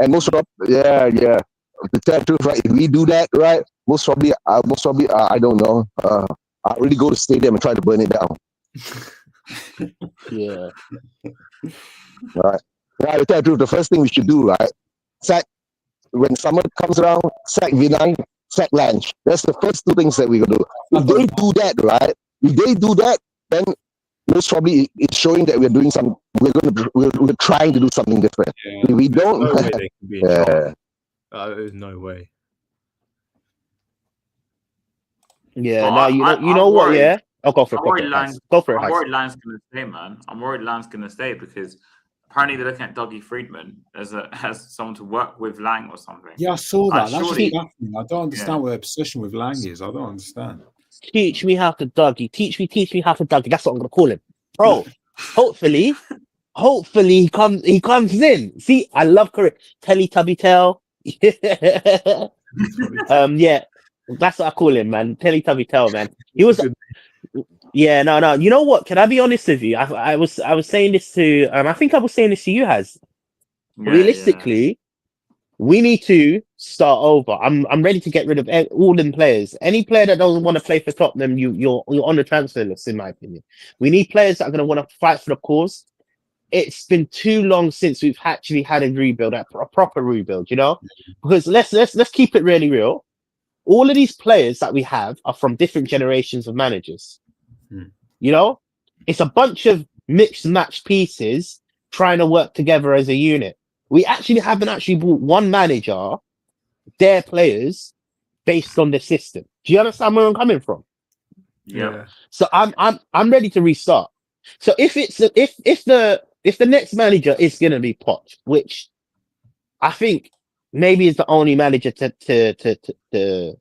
and most probably to tell the truth, right? If we do that, right, most probably I don't know. I'll really go to the stadium and try to burn it down. Yeah. Right. Yeah, I tell you, the first thing we should do, right? Sack when summer comes around, sack Vinay, sack Lange. That's the first two things that we gonna do. If they do that, right? If they do that, then most probably it's showing that we're doing some. We're trying to do something different. Yeah, If we don't. No way they can be in charge. There's no way. Yeah. Well, Now you know what? worried. Yeah. I'll go for it. Go for it. I'm worried Lange's going to stay, man. I'm worried Lange's going to stay because apparently they're looking at Dougie Friedman as someone to work with Lang or something. Yeah, I saw that. That's surely, just nothing. I don't understand what their obsession with Lang is. I don't understand. Teach me how to Dougie. Teach me how to Dougie. That's what I'm gonna call him, bro. hopefully he comes in. See, I love Teletubby Tail. Yeah, that's what I call him, man. Teletubby Tail, man. He was. Yeah, no. You know what? Can I be honest with you? I was saying this to. I think I was saying this to you, Has. Yeah, Realistically, we need to start over. I'm ready to get rid of all them players. Any player that doesn't want to play for Tottenham, you're on the transfer list, in my opinion. We need players that are going to want to fight for the cause. It's been too long since we've actually had a rebuild, a proper rebuild, you know? Because let's keep it really real. All of these players that we have are from different generations of managers. You know, it's a bunch of mixed and matched pieces trying to work together as a unit. We haven't bought one manager, their players, based on the system. Do you understand where I'm coming from? Yeah. So I'm ready to restart. So if the next manager is gonna be Poch, which I think maybe is the only manager to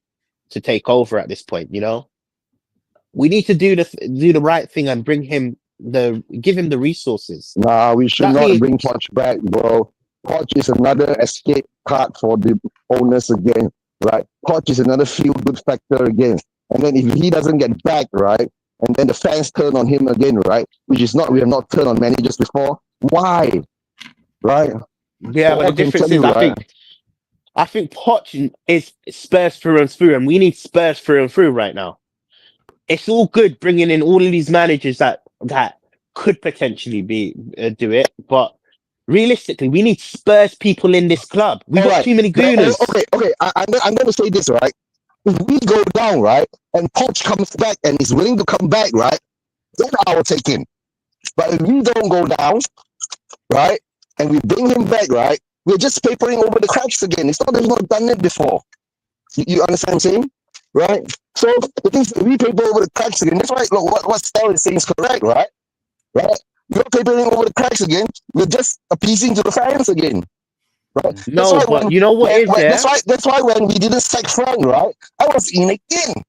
take over at this point, you know, we need to do the right thing and give him the resources. Nah, we should not bring Poch back, bro. Poch is another escape card for the owners again, right? Poch is another feel-good factor again. And then if he doesn't get back, right, and then the fans turn on him again, right, we have not turned on managers before. Why? Right? Yeah, but the difference is, I think Poch is Spurs through and through, and we need Spurs through and through right now. It's all good bringing in all of these managers that could potentially do it, but realistically, we need Spurs people in this club. We got too many gooners. Okay. I'm going to say this, right? If we go down, right, and Poch comes back and is willing to come back, right, then I will take him. But if we don't go down, right, and we bring him back, right, we're just papering over the cracks again. It's not that we've not done it before. You understand what I'm saying? Right? So the things we paper over the cracks again. That's why what Stel is saying is correct, right? Right? We're papering over the cracks again. We're just appeasing to the fans again. Right? No, but you know what is there? That's why when we didn't sack Frank, right? I was in again.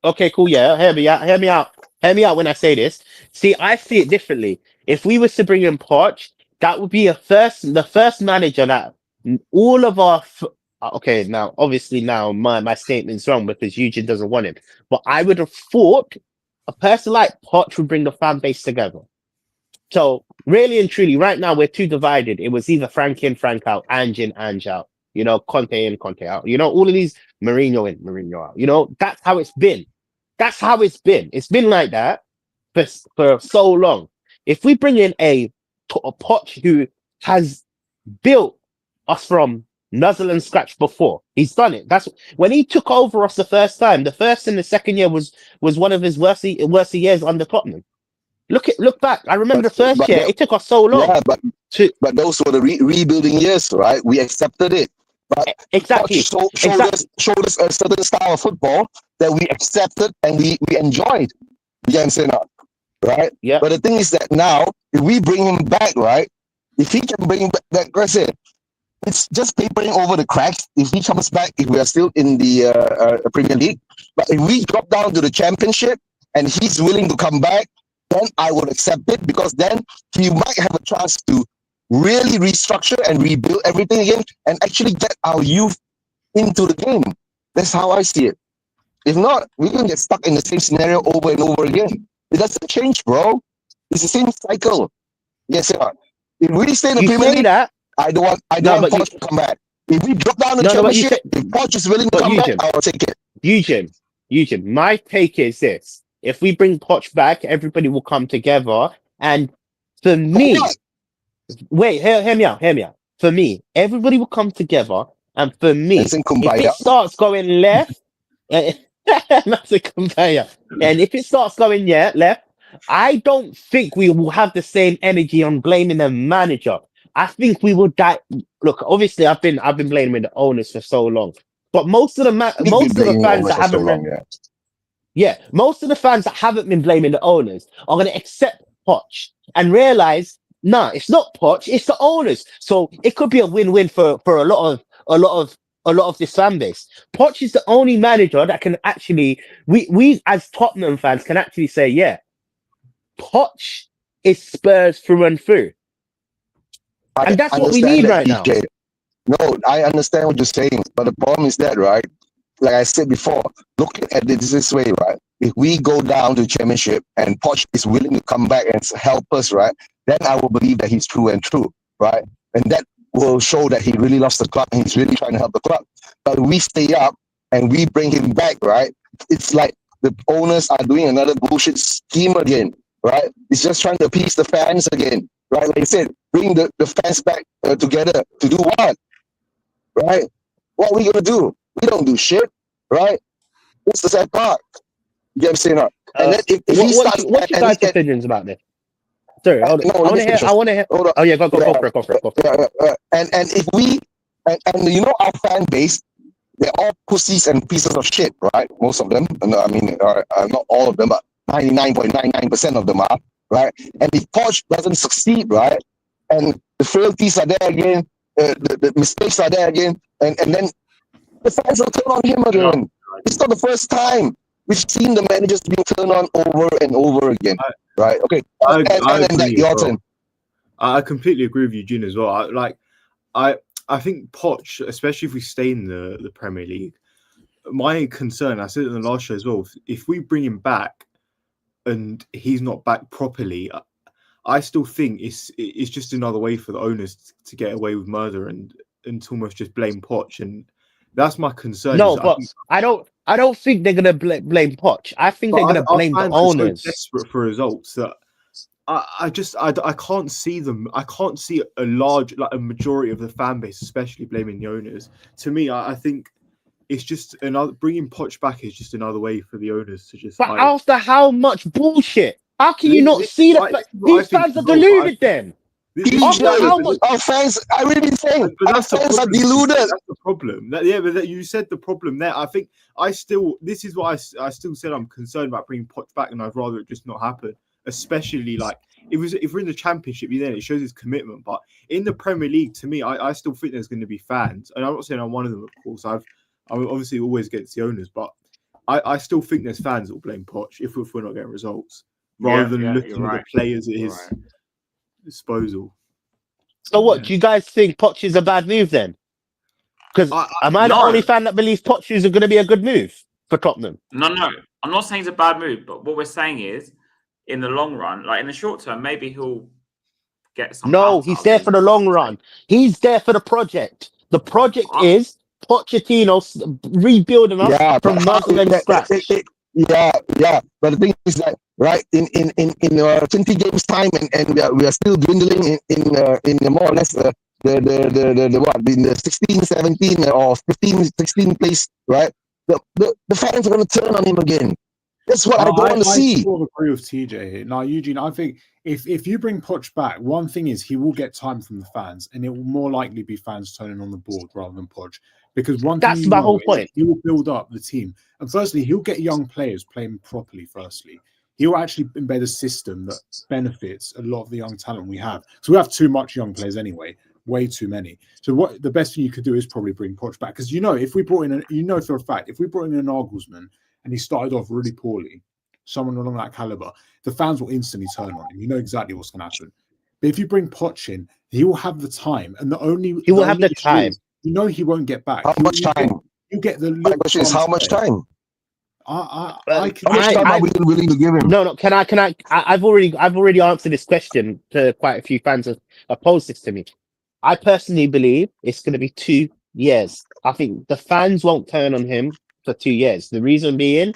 Okay, cool. Yeah, hear me out when I say this. See, I see it differently. If we was to bring in Poch, that would be the first manager that all of our. Okay, now obviously my statement's wrong because Eugene doesn't want him. But I would have thought a person like Poch would bring the fan base together. So really and truly, right now we're too divided. It was either Frank in, Frank out, Ange in, Ange out. You know, Conte in, Conte out. You know, all of these Mourinho in, Mourinho out. You know, that's how it's been. It's been like that for so long. If we bring in a Poch who has built us from nuzzle and scratch before, he's done it. That's when he took over us the first time. The first and the second year was one of his worst years under Tottenham. Look back. I remember the first year. It took us so long. Yeah, but those were the rebuilding years, right? We accepted it. But exactly. Showed us a certain style of football that we accepted and we enjoyed. You understand that? Right? Yeah. But the thing is that now, if we bring him back, right? If he can bring back that person, it's just papering over the cracks. If he comes back, if we are still in the Premier League, but if we drop down to the Championship and he's willing to come back, then I would accept it because then he might have a chance to really restructure and rebuild everything again and actually get our youth into the game. That's how I see it. If not, we're going to get stuck in the same scenario over and over again. It doesn't change, bro. It's the same cycle. Yes, sir. If we stay in the Premier League, I don't want Poch to come back. If we drop down the Championship, if Poch is willing to come back, I will take it. Eugene, my take is this. if we bring Poch back, everybody will come together. And for me, wait, hear me out. For me, everybody will come together. And for me, if it starts going left, massive conveyor. And if it starts going left, I don't think we will have the same energy on blaming the manager. I think we will die. Look, obviously, I've been blaming the owners for so long, but most of the fans that haven't most of the fans that haven't been blaming the owners are going to accept Poch and realize, nah, it's not Poch, it's the owners. So it could be a win-win for a lot of this fan base. Poch is the only manager that can actually, we as Tottenham fans can actually say, yeah, Poch is Spurs through and through. And that's what we need right now. No, I understand what you're saying, but the problem is that, right, like I said before, looking at it this way, right, if we go down to championship and Poch is willing to come back and help us, right, then I will believe that he's true and true, right? And that will show that he really loves the club and he's really trying to help the club. But we stay up and we bring him back, right? It's like the owners are doing another bullshit scheme again, right? It's just trying to appease the fans again, right? Like I said, bring the fans back together to do what, right? What are we going to do? We don't do shit, right? What's the sad part? You get what I'm saying? And then if he starts... What's your guys' opinions about this? Sorry, I want to hear. Oh yeah, go for it. And if we and you know our fan base, they're all pussies and pieces of shit, right? Most of them. I mean, not all of them, but 99.99% of them are, right? And if Poch doesn't succeed, right, and the frailties are there again, the mistakes are there again, and then the fans will turn on him again. It's not the first time we've seen the managers being turned on over and over again. Right. Okay. I completely agree with you, June, as well. I think Poch, especially if we stay in the Premier League, my concern, I said it in the last show as well, if we bring him back and he's not back properly, I still think it's just another way for the owners to get away with murder and to almost just blame Poch, and that's my concern. No, but I don't think they're gonna blame Poch. I think they're gonna blame the owners. So desperate for results that I can't see them. I can't see a majority of the fan base, especially blaming the owners. To me, I think it's just another, bringing Poch back is just another way for the owners to just. But after how much bullshit? How can you not see that? These fans are deluded then. Our fans, I really think, our fans are deluded. That's the problem. But you said the problem there. I think this is what I still said I'm concerned about bringing Poch back, and I'd rather it just not happen. Especially like if we're in the Championship, then it shows his commitment. But in the Premier League, to me, I still think there's going to be fans, and I'm not saying I'm one of them. Of course, I'm obviously always against the owners, but I still think there's fans that will blame Poch if we're not getting results, rather than looking at the players at his disposal. So what do you guys think? Poch is a bad move then? Because am I the only fan that believes Poch is going to be a good move for Tottenham? No, I'm not saying it's a bad move, but what we're saying is, in the long run, like in the short term, maybe he'll get some. No, he's there for the long run. He's there for the project. The project is Pochettino rebuilding us from nothing and scratch. Yeah. But the thing is that right in 20 games time, and we are still dwindling in more or less the what in the 16, 17 or 15, 16 place, right? The fans are going to turn on him again. That's what I don't want to see. I sort of agree with TJ here. Now, Eugene, I think if you bring Poch back, one thing is he will get time from the fans, and it will more likely be fans turning on the board rather than Poch. Because that's my whole point. He will build up the team. And firstly, he'll get young players playing properly, firstly. He'll actually embed a system that benefits a lot of the young talent we have. So we have too much young players anyway, way too many. So what the best thing you could do is probably bring Poch back. Because if we brought in for a fact, if we brought in an Nagelsmann, and he started off really poorly, someone along that caliber, the fans will instantly turn on him. You know exactly what's going to happen. But if you bring Poch in, he will have the time, and he will have the time. He won't get back. How much time? You get the. My question is how much time? How much time are we willing to give him? No. Can I? I've already answered this question to quite a few fans have posed this to me. I personally believe it's going to be 2 years. I think the fans won't turn on him for 2 years. The reason being,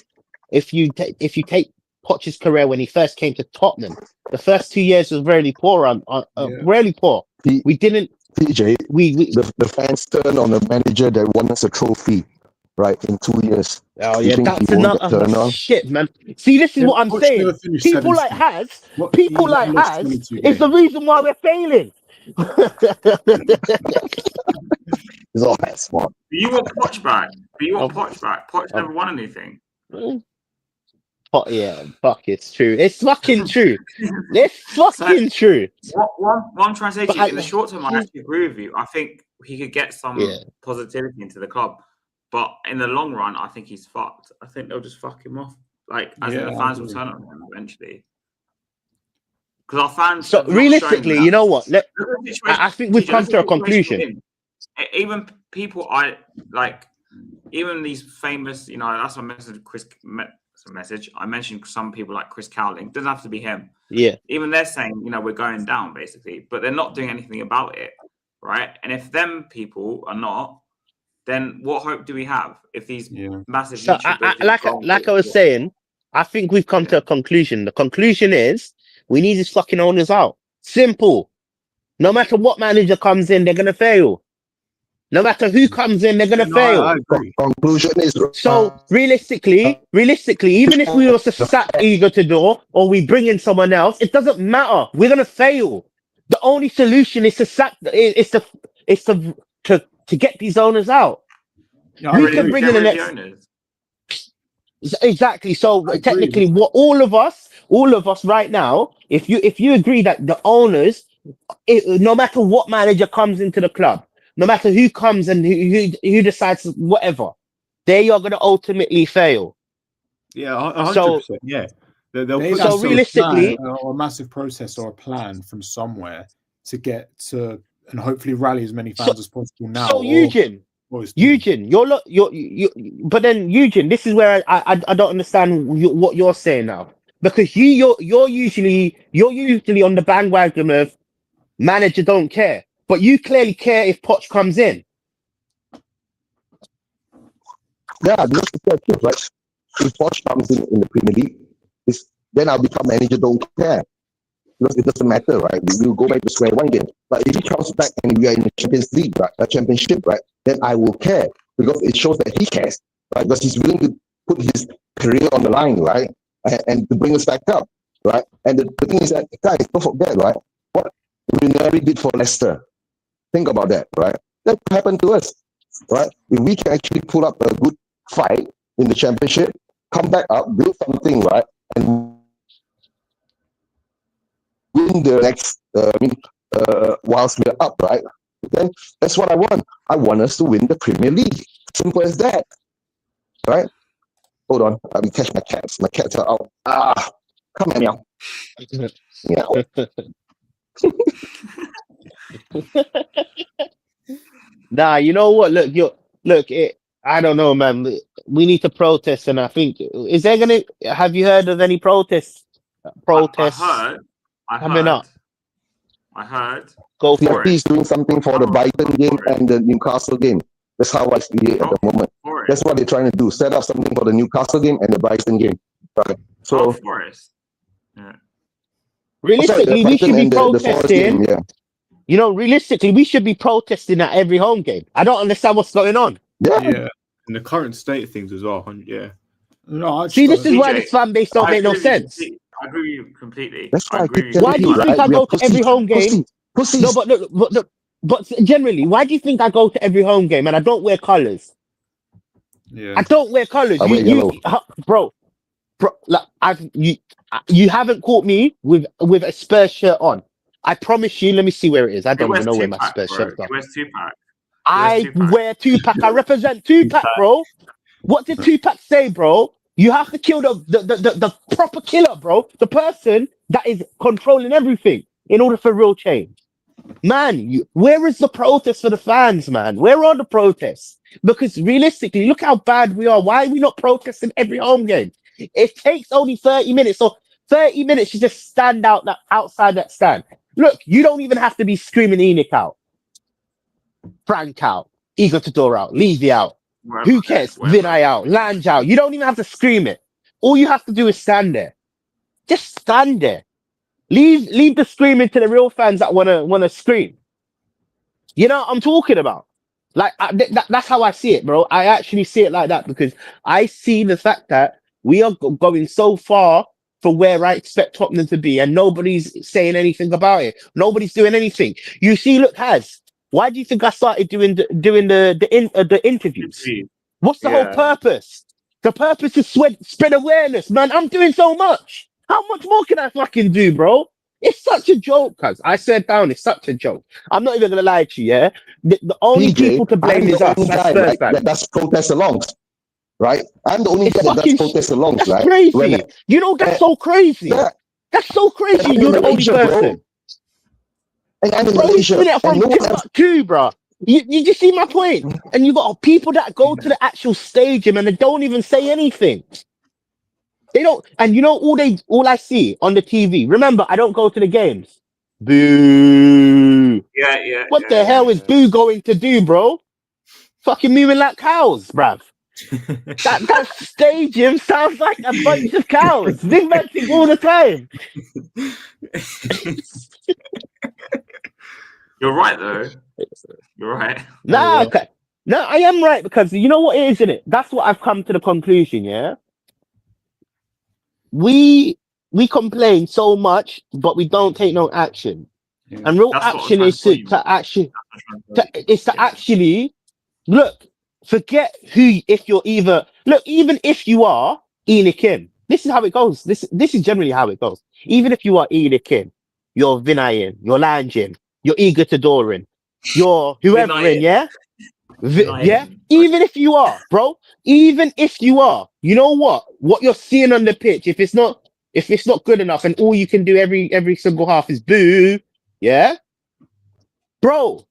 if you take Poch's career when he first came to Tottenham. The first 2 years was really poor. Really poor. We didn't. TJ, We the fans turn on a manager that won us a trophy, right, in 2 years. Oh You yeah, think that's he won't another turn on? shit, man. See, this is Yeah, what I'm Poch saying. never finished People like 17th. Has, What, people he like lost Has 22 is the games. reason why we're failing. It's all that smart. Do you want Poch back? Do you want Poch back? Poch never won anything. Yeah, fuck, it's true. It's fucking true. It's fucking true. What I'm trying to say to you, in the short term, I Yeah. actually agree with you. I think he could get some positivity into the club, but in the long run, I think he's fucked. I think they'll just fuck him off. Like, as in the fans will turn on him eventually. Because our fans. So realistically, you know what? I think we've come to a conclusion. Even people even these famous, that's what I mentioned I mentioned some people like Chris Cowling. Doesn't have to be him. Yeah. Even they're saying, we're going down basically, but they're not doing anything about it, right? And if them people are not, then what hope do we have if these massive? So like I was saying, I think we've come to a conclusion. The conclusion is we need these fucking owners out. Simple. No matter what manager comes in, they're gonna fail. No matter who comes in, they're gonna fail. I agree. Conclusion is so realistically, even if we were to sack Igor Tudor or we bring in someone else, it doesn't matter. We're gonna fail. The only solution is to sack. To get these owners out. We can bring in the next. Owners. Exactly. So technically, what all of us right now, if you agree that the owners, no matter what manager comes into the club, no matter who comes and who decides whatever, they are going to ultimately fail. Yeah, 100%. Yeah. So realistically, a massive process or a plan from somewhere to get to and hopefully rally as many fans as possible now. So Eugene, but then Eugene, this is where I don't understand what you're saying now, because you're usually on the bandwagon of manager don't care, but you clearly care if Poch comes in. Yeah, that's the truth, right? If Poch comes in the Premier League, then I'll become manager don't care. Because it doesn't matter, right? We will go back to square one again. But if he comes back and we are in the Champions League, right, a championship, right, then I will care because it shows that he cares, right? Because he's willing to put his career on the line, right, and to bring us back up, right? And the thing is that, guys, don't forget, right, what Ranieri did for Leicester. Think about that, right? That happened to us, right? If we can actually pull up a good fight in the championship, come back up, build something, right, and win the next, whilst we're up, right? Then that's what I want. I want us to win the Premier League. Simple as that, right? Hold on, let me catch my cats. My cats are out. Come on, meow. Meow. Nah, you know what? I don't know, man. We need to protest, and I think have you heard of any protests? I heard. Go for it. He's doing something for the Brighton game and the Newcastle game. That's how I see it at the moment. That's what they're trying to do. Set up something for the Newcastle game and the Brighton game. Right. So, realistically, we should be protesting. Realistically, we should be protesting at every home game. I don't understand what's going on. Yeah. In the current state of things as well. Yeah. No, see, this is why this fan base don't make no sense. I agree with you completely. Why do you think I go to every home game? No, but generally, why do you think I go to every home game and I don't wear colours? Yeah. I don't wear colours. Bro, like you haven't caught me with a Spurs shirt on. I promise you. Let me see where it is. I don't even know where my Spurs shirt is. Where's Tupac? I wear Tupac. I represent Tupac, bro. What did Tupac say, bro? You have to kill the proper killer, bro. The person that is controlling everything in order for real change. Man, where is the protest for the fans, man? Where are the protests? Because realistically, look how bad we are. Why are we not protesting every home game? It takes only 30 minutes. So 30 minutes to just stand outside that stand. Look, you don't even have to be screaming Enoch out, Frank out, Igor Tudor out, Levy out. Who cares? Vinay out, Lange out. You don't even have to scream it. All you have to do is stand there. Just stand there. Leave the screaming to the real fans that wanna scream. You know what I'm talking about? Like that's how I see it, bro. I actually see it like that because I see the fact that we are going so far from where I expect Tottenham to be, and nobody's saying anything about it. Nobody's doing anything. You see, look, why do you think I started doing the interviews? What's the whole purpose? The purpose is spread awareness, man. I'm doing so much. How much more can I fucking do, bro? It's such a joke, cuz. I said down, it's such a joke. I'm not even gonna lie to you, yeah? The only people to blame is us. That's Spurs fans. That's protest alongs, right? I'm the only guy that's protest alongs, that's right? Crazy. You know, that's so crazy. Yeah. That's so crazy. You're the only person. And I'm in Bro, Malaysia. From Timbuktu, bro. You just see my point? And you got people that go to the actual stadium and they don't even say anything. They don't, and you know all I see on the TV. Remember, I don't go to the games. Boo. Yeah. What the hell is Boo going to do, bro? Fucking moving like cows, bruv. that stadium sounds like a bunch of cows. They're venting all the time. You're right, though. You're right. Nah, no, I am right because you know what it is, isn't it? That's what I've come to the conclusion, yeah? We complain so much, but we don't take no action. Yeah. And real action is to actually look, forget who, if you're either, look, even if you are Ina Kim, this is how it goes. This is generally how it goes. Even if you are Ina Kim, you're Vinayan, you're Lanjin, you're Igor Todorin, you're whoever in, yeah? Yeah, even if you are, bro, even if you are, you know what you're seeing on the pitch, if it's not good enough and all you can do every single half is boo, yeah, bro,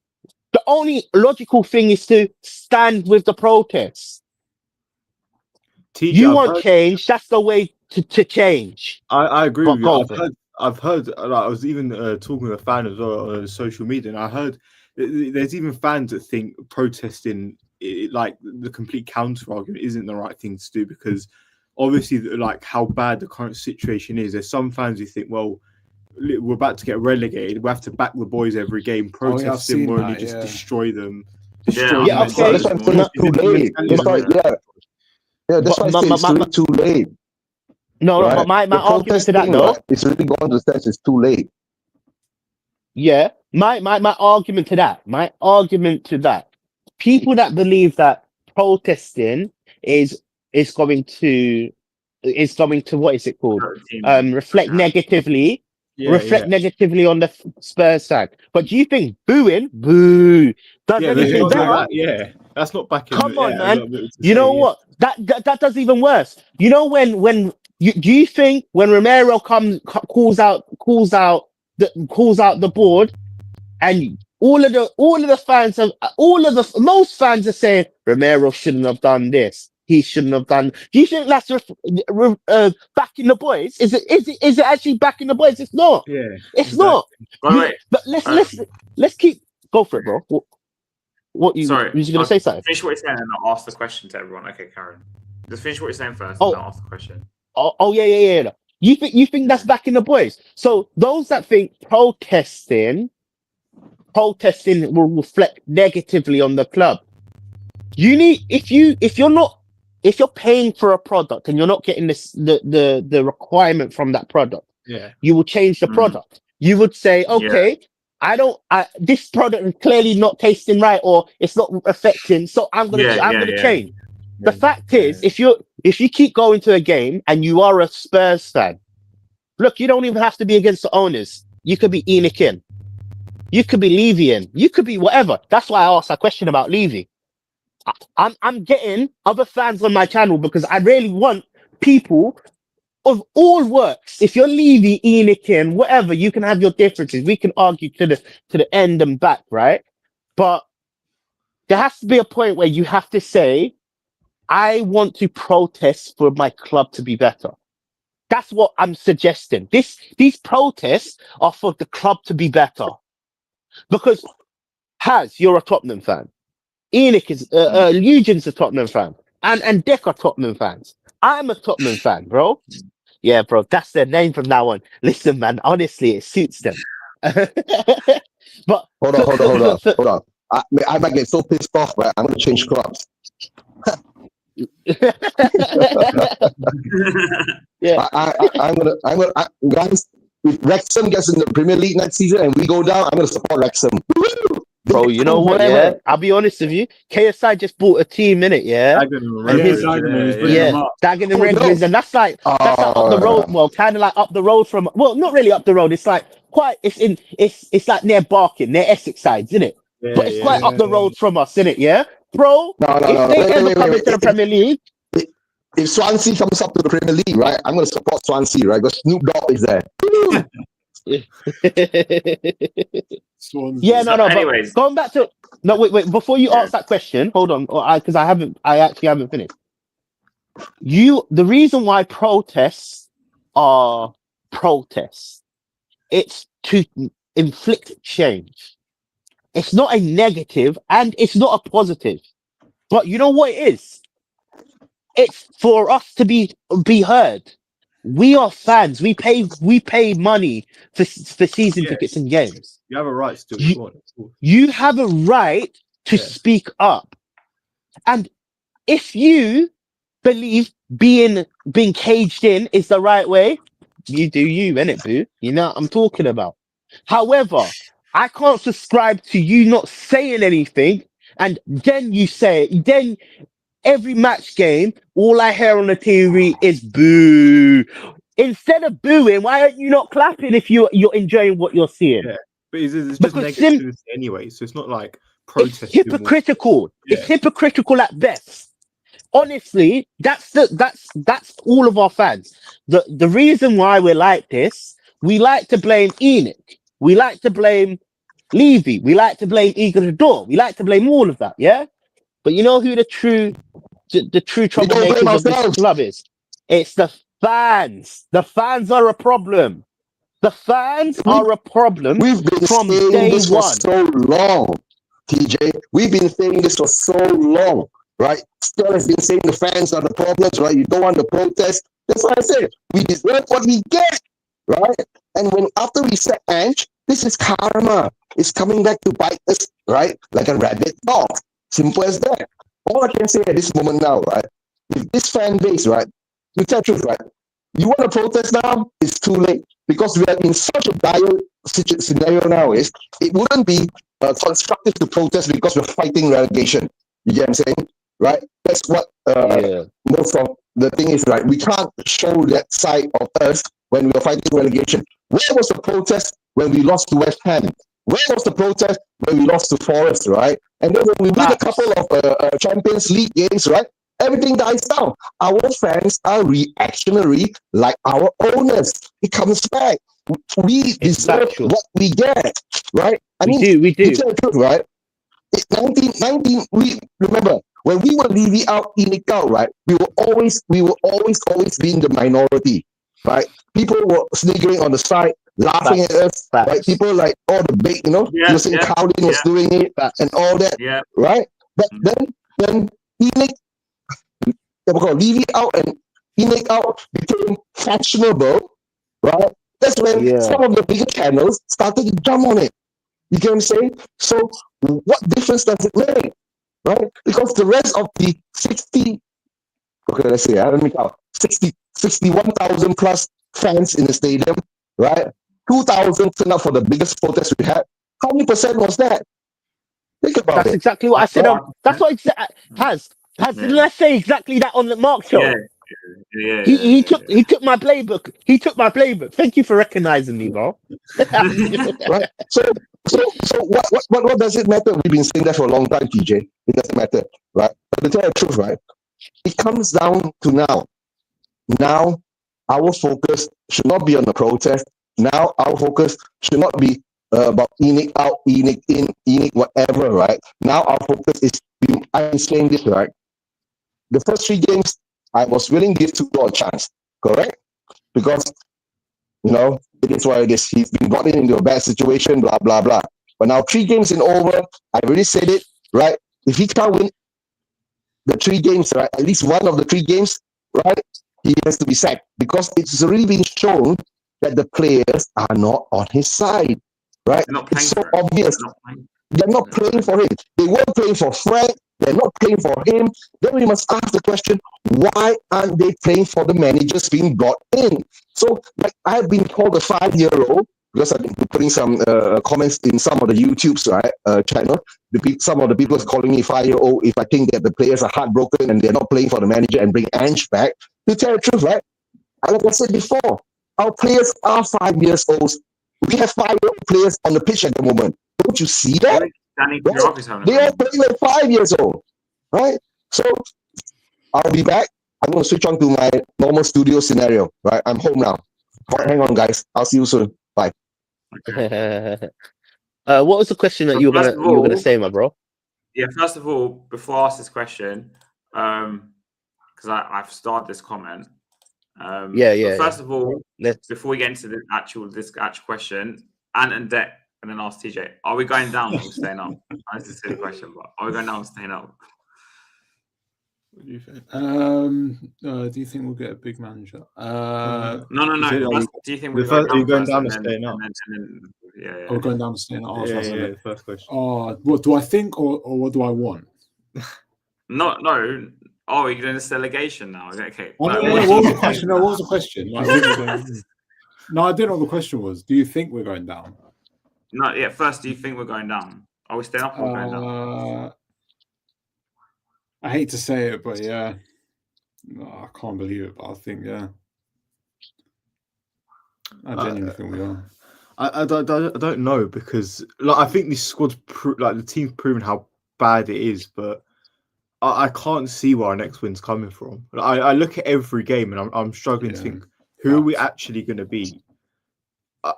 the only logical thing is to stand with the protests. You want change, that's the way to change. I agree with you. I've heard like, I was even talking with a fan as well on social media, and I heard there's even fans that think protesting, like the complete counter argument, isn't the right thing to do because obviously, like how bad the current situation is. There's some fans who think, well, we're about to get relegated. We have to back the boys every game. Protesting will only just destroy them. Okay. That's why I'm saying it's too late. That's why I'm saying it's too late. No, right? But my argument to that, though, it's really going to the sense it's too late. Yeah, my argument to that, people that believe that protesting is going to what is it called? Reflect negatively. Negatively on the Spurs side. But do you think boo does anything better? Yeah, that's not back in. Come on, man. You know what? That does even worse. You know when do you think when Romero calls out the board, and most fans are saying Romero shouldn't have done this. He shouldn't have done. Do you think that's backing the boys? Is it actually backing the boys? It's not. Yeah, it's not. But let's keep go for it, bro. What you? Sorry, was you gonna say something? Finish what you're saying and I'll ask the question to everyone. Okay, Karen, just finish what you're saying first, and I'll ask the question. Oh yeah. You think that's backing the boys? So those that think protesting will reflect negatively on the club. You need if you're paying for a product and you're not getting the requirement from that product, you will change the product. You would say, okay, this product is clearly not tasting right or it's not affecting, so I'm gonna change. The fact is, if you keep going to a game and you are a Spurs fan, look, you don't even have to be against the owners. You could be Enokin. You could be Levian. You could be whatever. That's why I asked that question about Levy. I'm getting other fans on my channel because I really want people of all works. If you're Levy, Enokin, whatever, you can have your differences. We can argue to the end and back, right? But there has to be a point where you have to say, I want to protest for my club to be better. That's what I'm suggesting. These protests are for the club to be better. Because you're a Tottenham fan. Enoch is Eugen's a Tottenham fan. And Deck are Tottenham fans. I'm a Tottenham fan, bro. Yeah, bro, that's their name from now on. Listen, man, honestly, it suits them. But Hold on. I might get so pissed off, right? I'm gonna change clubs. yeah, Guys, if Wrexham gets in the Premier League next season and we go down, I'm gonna support Wrexham. bro, you know what? Yeah, I'll be honest with you. KSI just bought a team in it, yeah. Dagenham Redbridge, and that's like up the road. Well, kind of like up the road from. Well, not really up the road. It's like quite. It's like near Barking, near Essex sides, isn't it? But it's quite up the road from us, isn't it? Yeah, bro. If they ever come into the Premier League. If Swansea comes up to the Premier League, right, I'm going to support Swansea, right? Because Snoop Dogg is there. Yeah, no. Anyways, going back to wait. Before you ask that question, hold on, because I actually haven't finished. The reason why protests are protests, it's to inflict change. It's not a negative and it's not a positive. But you know what it is? It's for us to be heard. We are fans. We pay money for season tickets and games. You have a right to do it. You have a right to speak up. And if you believe being caged in is the right way, you do you, innit, boo? You know what I'm talking about. However, I can't subscribe to you not saying anything, and then you say it. Then every match game, all I hear on the TV is boo. Instead of booing, why aren't you not clapping if you're enjoying what you're seeing? Yeah, but it's just negativity anyway, so it's not like protest. It's hypocritical. It's hypocritical at best. Honestly, that's all of our fans. The reason why we're like this, we like to blame Enoch. We like to blame Levy. We like to blame Igor Tudor. We like to blame all of that, yeah? But you know who the true troublemakers of this club is? It's the fans. The fans are a problem. The fans are a problem. We've been from saying day this one. For so long, TJ. We've been saying this for so long, right? Still has been saying the fans are the problems, right? You don't want to protest. That's why I said we deserve what we get, right? And after we set Ange, this is karma. It's coming back to bite us, right? Like a rabid dog. Simple as that. All I can say at this moment now, right? If this fan base, right? To tell the truth, right? You want to protest now? It's too late because we are in such a dire scenario now. It wouldn't be constructive to protest because we're fighting relegation. You get what I'm saying, right? That's what most of the thing is, right? We can't show that side of us when we were fighting relegation. Where was the protest when we lost to West Ham? Where was the protest when we lost to Forest, right? And then when we win a couple of Champions League games, right? Everything dies down. Our fans are reactionary like our owners. It comes back. We deserve what we get, right? We do. You tell the truth, right? 19, we remember when we were leaving out, Enoch out, right? We were always being the minority, right? People were sniggering on the side, laughing at us, right? People like all the big, you know, you were saying Cowlin was doing it and all that, right? But then Enoch, Levy out and Enoch out became fashionable, right? That's when some of the bigger channels started to jump on it. You get what I'm saying? So what difference does it make, right? Because the rest of the 61,000 plus fans in the stadium, right? 2,000 turned up for the biggest protest we had. How many percent was that? Think about it. That's exactly what I said. That's what didn't I say exactly that on the Mark show? He took my playbook. He took my playbook. Thank you for recognizing me, bro. Right. So what does it matter? We've been saying that for a long time, TJ. It doesn't matter, right? But to tell the truth, right? It comes down to now. Now, our focus should not be on the protest. Now, our focus should not be about Enoch out, Enoch in, Enoch whatever, right? Now, our focus is, I'm saying this, right? The first 3 games, I was willing to give Tudor a chance, correct? Because, you know, it is what it is. He's been brought into a bad situation, blah, blah, blah. But now 3 games in over, I already said it, right? If he can't win the 3 games, right, at least one of the 3 games, right, he has to be sacked. because it's already been shown that the players are not on his side, right? It's so obvious. They're not playing for him. They weren't playing for Frank. They're not playing for him. Then we must ask the question, why aren't they playing for the managers being brought in? So, like, I have been called a 5-year-old because I've been putting some comments in some of the YouTubes, right, channel. Some of the people are calling me 5-year-old if I think that the players are heartbroken and they're not playing for the manager and bring Ange back. To tell the truth, right? Like I said before, our players are 5 years old. We have 5-year-old players on the pitch at the moment. Don't you see that? Right? They are playing like 5 years old, right? So I'll be back. I'm going to switch on to my normal studio scenario, right? I'm home now. Hang on, guys. I'll see you soon. Bye. What was the question that you were gonna say, my bro? Yeah, first of all, before I ask this question, because I've started this comment. First of all, before we get into this actual question, and Deck, and then ask TJ, are we going down or staying up? That's a silly question, but are we going down or staying up? What do you think? Do you think we'll get a big manager? No. Do you think we're going down or staying up? Yeah. We're going down and staying up. Yeah, first question. What do I think or what do I want? No. Oh, you're doing this delegation now. Okay. What was the question? No, what was the question? No, I didn't know what the question was. Do you think we're going down? No, yeah. First, do you think we're going down? Are we staying up or going down? I hate to say it, but yeah. No, I can't believe it, but I think, yeah. I genuinely think we are. I don't know, because I think this squad's the team's proven how bad it is, but I can't see where our next win's coming from. I look at every game and I'm struggling to think, who are we actually going to beat? I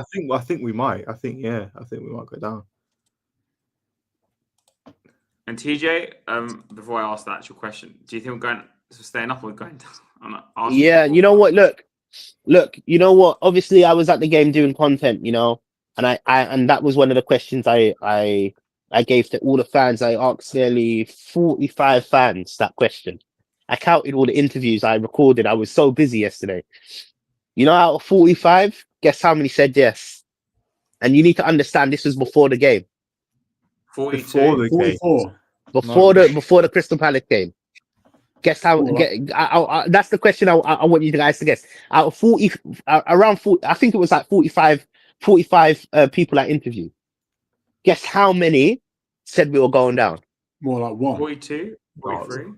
think we might. I think we might go down. And TJ, before I ask the actual question, do you think we're staying up or going down? Yeah, you know what? Look, you know what? Obviously, I was at the game doing content, and I that was one of the questions I gave to all the fans. I asked nearly 45 fans that question. I counted all the interviews I recorded. I was so busy yesterday. Out of 45, guess how many said yes? And you need to understand this was before the game. 42. 44. Before the Crystal Palace game. Guess how? That's the question I want you guys to guess. Out of 40, around 40, I think it was like 45 people I interviewed. Guess how many said we were going down? More like one. 42, 43.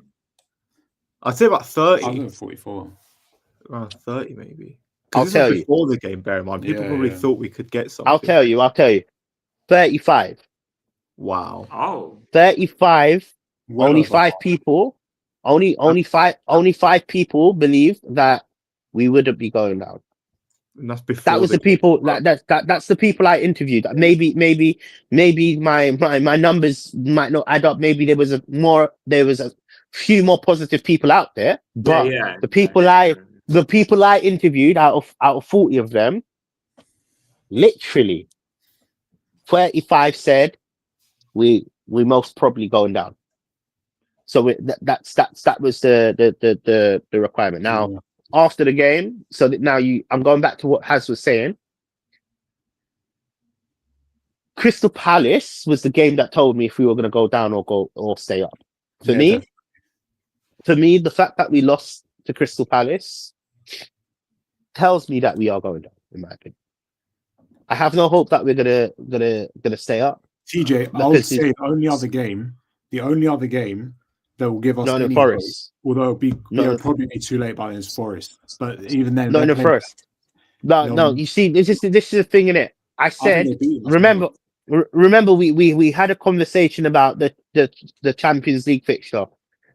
I'd say about 30. I'm at 44. Around 30 maybe. I'll tell you. Before the game, bear in mind, people probably thought we could get something. I'll tell you. 35. Wow. Oh. 35. Well, only 5 people. Only five people believe that we wouldn't be going down. And that's before. That was the people. That's the people I interviewed. Maybe my numbers might not add up. Maybe there was a few more positive people out there. But the people I interviewed out of 40 of them, literally 35 said we most probably going down. So that was the requirement. Now after the game, so that now I'm going back to what Haz was saying. Crystal Palace was the game that told me if we were going to go down or stay up. For me, the fact that we lost to Crystal Palace tells me that we are going down. In my opinion, I have no hope that we're gonna stay up. TJ, I would say the only other game that will give us any Forest. Hope, although it'll probably be too late by then, is Forest. But even then, not in the first. No. You see, this is the thing in it. I said, remember, we had a conversation about the Champions League fixture,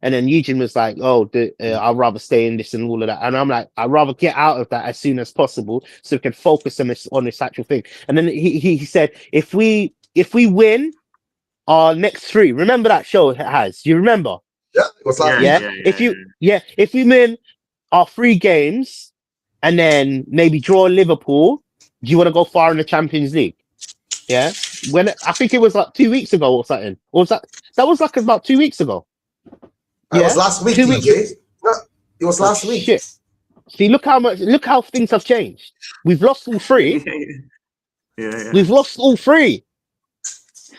and then Eugene was like, "Oh, I'd rather stay in this and all of that," and I'm like, "I'd rather get out of that as soon as possible so we can focus on this actual thing." And then he said, "If we win our next 3, remember that show it has? You remember?" Yeah, it was last week. If we win our 3 games and then maybe draw Liverpool, do you want to go far in the Champions League? Yeah. When I think it was like 2 weeks ago or something. Or was that was like about 2 weeks ago? It was last week, TJ. No, it was last week. Shit. See, look how things have changed. We've lost all three. Yeah. We've lost all three.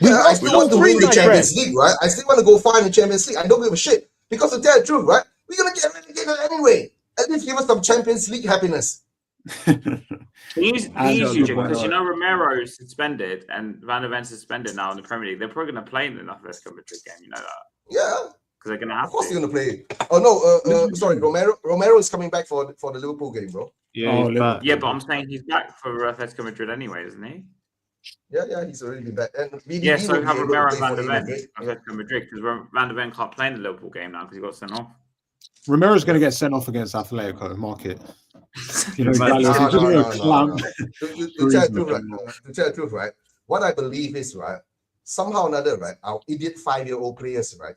We've Yeah, I lost still all want to three, win the my Champions friend. League, right? I still want to go far in the Champions League. I don't give a shit. Because to tell the truth, right? We're gonna get relegated anyway. At least give us some Champions League happiness. He's because you know Romero's suspended and Van der Ven's suspended now in the Premier League. They're probably going to play in the Atletico Madrid game. You know that? Yeah, because they're going to have. Of course, to. they're going to play. Oh no, sorry, Romero is coming back for the Liverpool game, bro. Yeah, yeah, but I'm saying he's back for Atletico Madrid anyway, isn't he? Yeah, he's already been back. And BDB so have Romero and Van der Ven Atletico Madrid because Van der Ven can't play in the Liverpool game now because he got sent off. Romero's going to get sent off against Atletico. Mark it. You know, no. To tell the truth, right? What I believe is, right, somehow or another, right, our idiot 5-year-old players, right,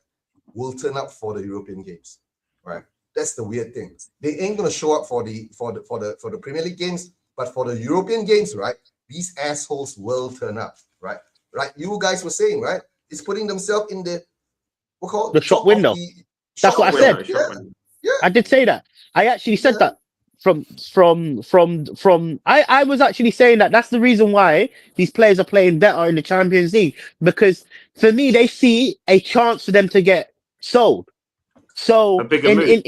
will turn up for the European games, right? That's the weird thing. They ain't gonna show up for the Premier League games, but for the European games, right, these assholes will turn up, right? Like you guys were saying, right? It's putting themselves in the the shop window. That's what I said. Yeah. I did say that. I actually said that. I was actually saying that that's the reason why these players are playing better in the Champions League, because for me they see a chance for them to get sold. So in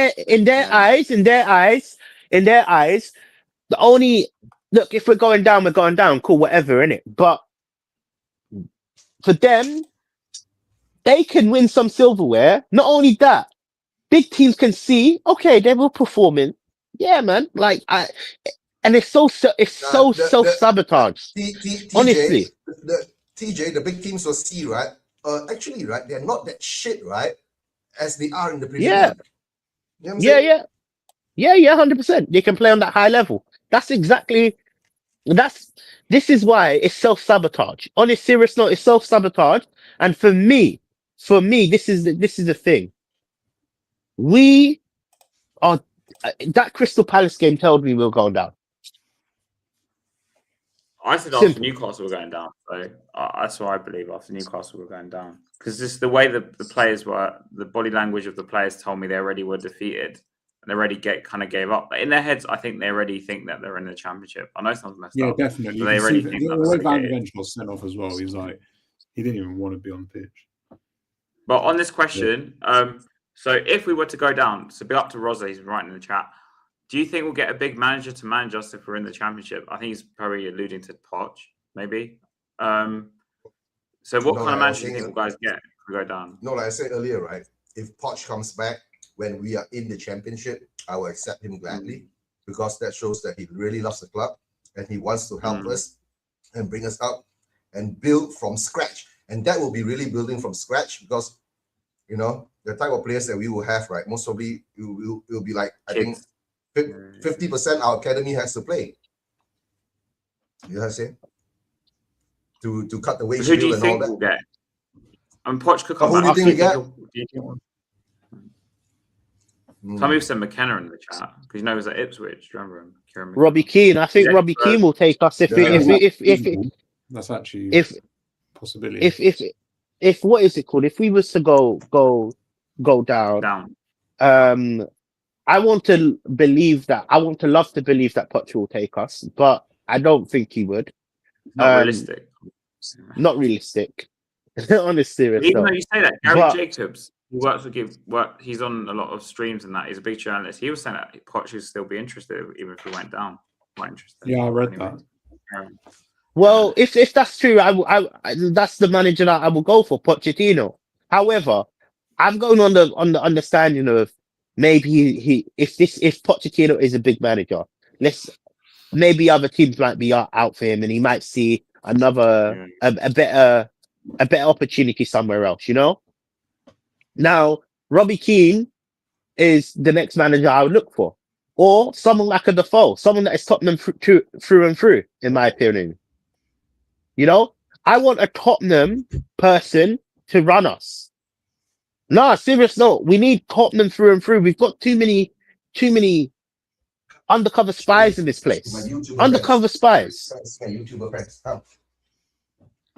their eyes, the only look, if we're going down, cool, whatever, innit? But for them, they can win some silverware. Not only that, big teams can see, okay, they were performing. Yeah, man. Like and it's so self-sabotage. Honestly. The big teams will see, right? Actually, right, they're not that shit, right? As they are in the Premier League. You know what I'm saying? 100%. They can play on that high level. This is why it's self-sabotage. On a serious note, it's self-sabotage. And for me, this is the thing. We are that Crystal Palace game told me we were going down. I said after Newcastle were going down, so that's what I believe. After Newcastle were going down, because just the way the players were, the body language of the players told me they already were defeated, and they already kind of gave up. But in their heads, I think they already think that they're in the Championship. I know it sounds messed up. Yeah, definitely. They already think the way Van der Ven was sent off as well. He's like, he didn't even want to be on the pitch. But on this question, so if we were to go down, so big up to Rosa, he's writing in the chat. Do you think we'll get a big manager to manage us if we're in the Championship? I think he's probably alluding to Poch, maybe. So what kind of manager do you think you guys get if we go down? No, like I said earlier, right? If Poch comes back when we are in the Championship, I will accept him gladly because that shows that he really loves the club and he wants to help us and bring us up and build from scratch. And that will be really building from scratch because, you know, the type of players that we will have, right? Most probably it will be like, I think, 50% our academy has to play. You know what I'm saying? To cut the wage bill and all that. We'll get? And Poch could come back. Who do you think we get? Some people said McKenna in the chat because you know he was at Ipswich. Do you remember him? Robbie Keane. I think Robbie Keane will take us if that's actually possibility. If what is it called? If we was to go down. I want to believe that. I want to love to believe that Poch will take us, but I don't think he would. Not realistic. Not realistic. On a serious Even note. though you say that, Gary Jacobs, who works with he's on a lot of streams and that. He's a big journalist. He was saying that Poch would still be interested even if we went down. Quite interested. Yeah, I read that. Well, if that's true, I that's the manager that I will go for, Pochettino. However, I'm going on the understanding of maybe if Pochettino is a big manager, maybe other teams might be out for him, and he might see another a better opportunity somewhere else. You know. Now, Robbie Keane is the next manager I would look for, or someone like a Defoe, someone that is Tottenham through and through, in my opinion. You know, I want a Tottenham person to run us. No, serious note. We need Tottenham through and through. We've got too many undercover spies in this place. Undercover spies.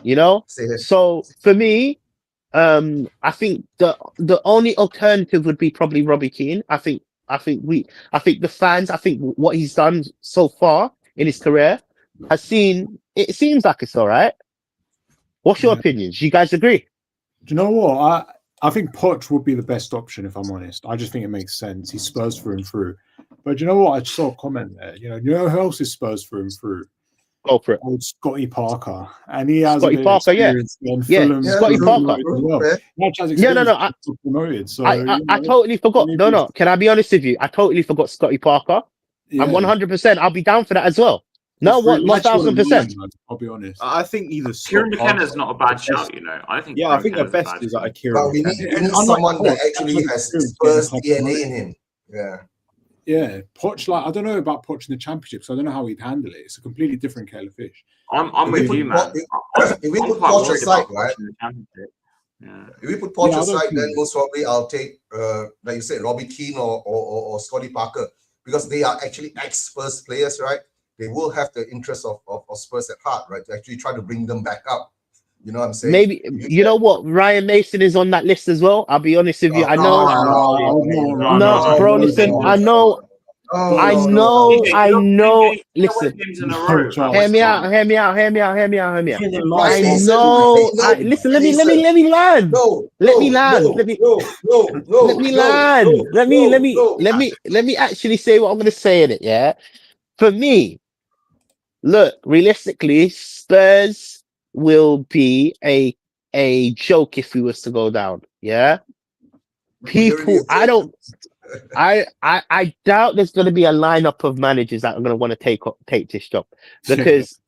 You know? So for me, I think the only alternative would be probably Robbie Keane. I think I think the fans, I think what he's done so far in his career it seems like it's all right. What's your opinions? You guys agree? Do you know what? I think Poch would be the best option, if I'm honest. I just think it makes sense. He's Spurs through and through. But do you know what? I just saw a comment there. You know who else is Spurs through and through? Go for it. Old Scotty Parker. And he has Scotty Parker, Scotty Parker. Promoted, so, I totally forgot. No. Can I be honest with you? I totally forgot Scotty Parker. Yeah. I'm 100%. I'll be down for that as well. No, what? 1,000%. I'll be honest. I think either Kieran McKenna's not a bad shout, you know. I think. Yeah, I think the best is like a Kieran. But we need someone that actually has Spurs DNA in him. Yeah. Yeah, Poch. Like, I don't know about Poch in the Championship, so I don't know how he'd handle it. It's a completely different kettle of fish. I'm with you, man. If we put Poch aside, right? Yeah. If we put Poch aside, then most probably I'll take, like you said, Robbie Keane or Scotty Parker, because they are actually ex-Spurs players, right? They will have the interest of Spurs at heart, right? To actually try to bring them back up. You know what I'm saying? Maybe you know what? Ryan Mason is on that list as well. I'll be honest with you. I know. No, bro. Listen, I know. Listen, hear me out. I know. Listen, let me land. Let me actually say what I'm going to say in it. Yeah. For me, look, realistically, Spurs will be a joke if we was to go down. Yeah. People, I doubt there's going to be a lineup of managers that are going to want to take this job, because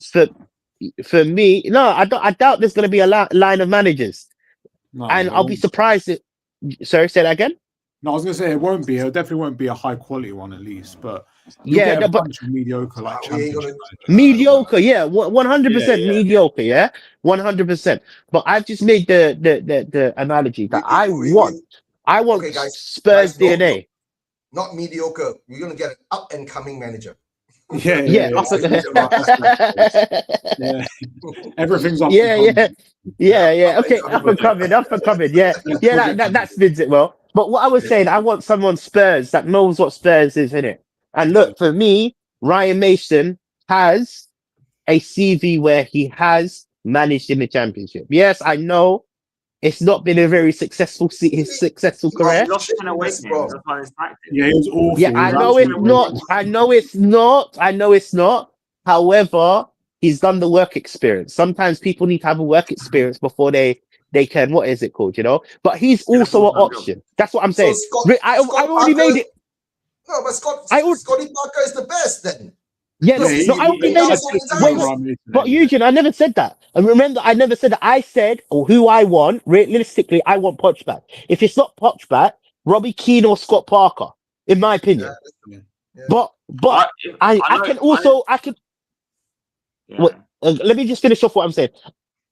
for me, no, I doubt there's going to be a line of managers, and I'll be surprised. Sorry, say that again. No, I was going to say it won't be. It definitely won't be a high quality one, at least. But but mediocre, like championship. Mediocre, 100% mediocre, 100%. But I've just made the analogy that I want Spurs DNA. Not mediocre. We're gonna get an up and coming manager. Yeah. Everything's up. Yeah. Okay, up and coming. Yeah. That spins it well. But what I was saying, I want someone Spurs that knows what Spurs is, innit? And look, for me, Ryan Mason has a CV where he has managed in the Championship. Yes, I know it's not been a very successful career. Yeah, he was awful. Yeah, I know it's not. However, he's done the work experience. Sometimes people need to have a work experience before they can, what is it called, you know? But he's also an option. That's what I'm saying. I already made it. No, but Scotty Parker is the best then. Yeah, I already made it. But Eugene, I never said that. And remember, I never said that. I said, who I want, realistically, I want Poch back. If it's not Poch back, Robbie Keane or Scott Parker, in my opinion. Yeah. But I can. Let me just finish off what I'm saying.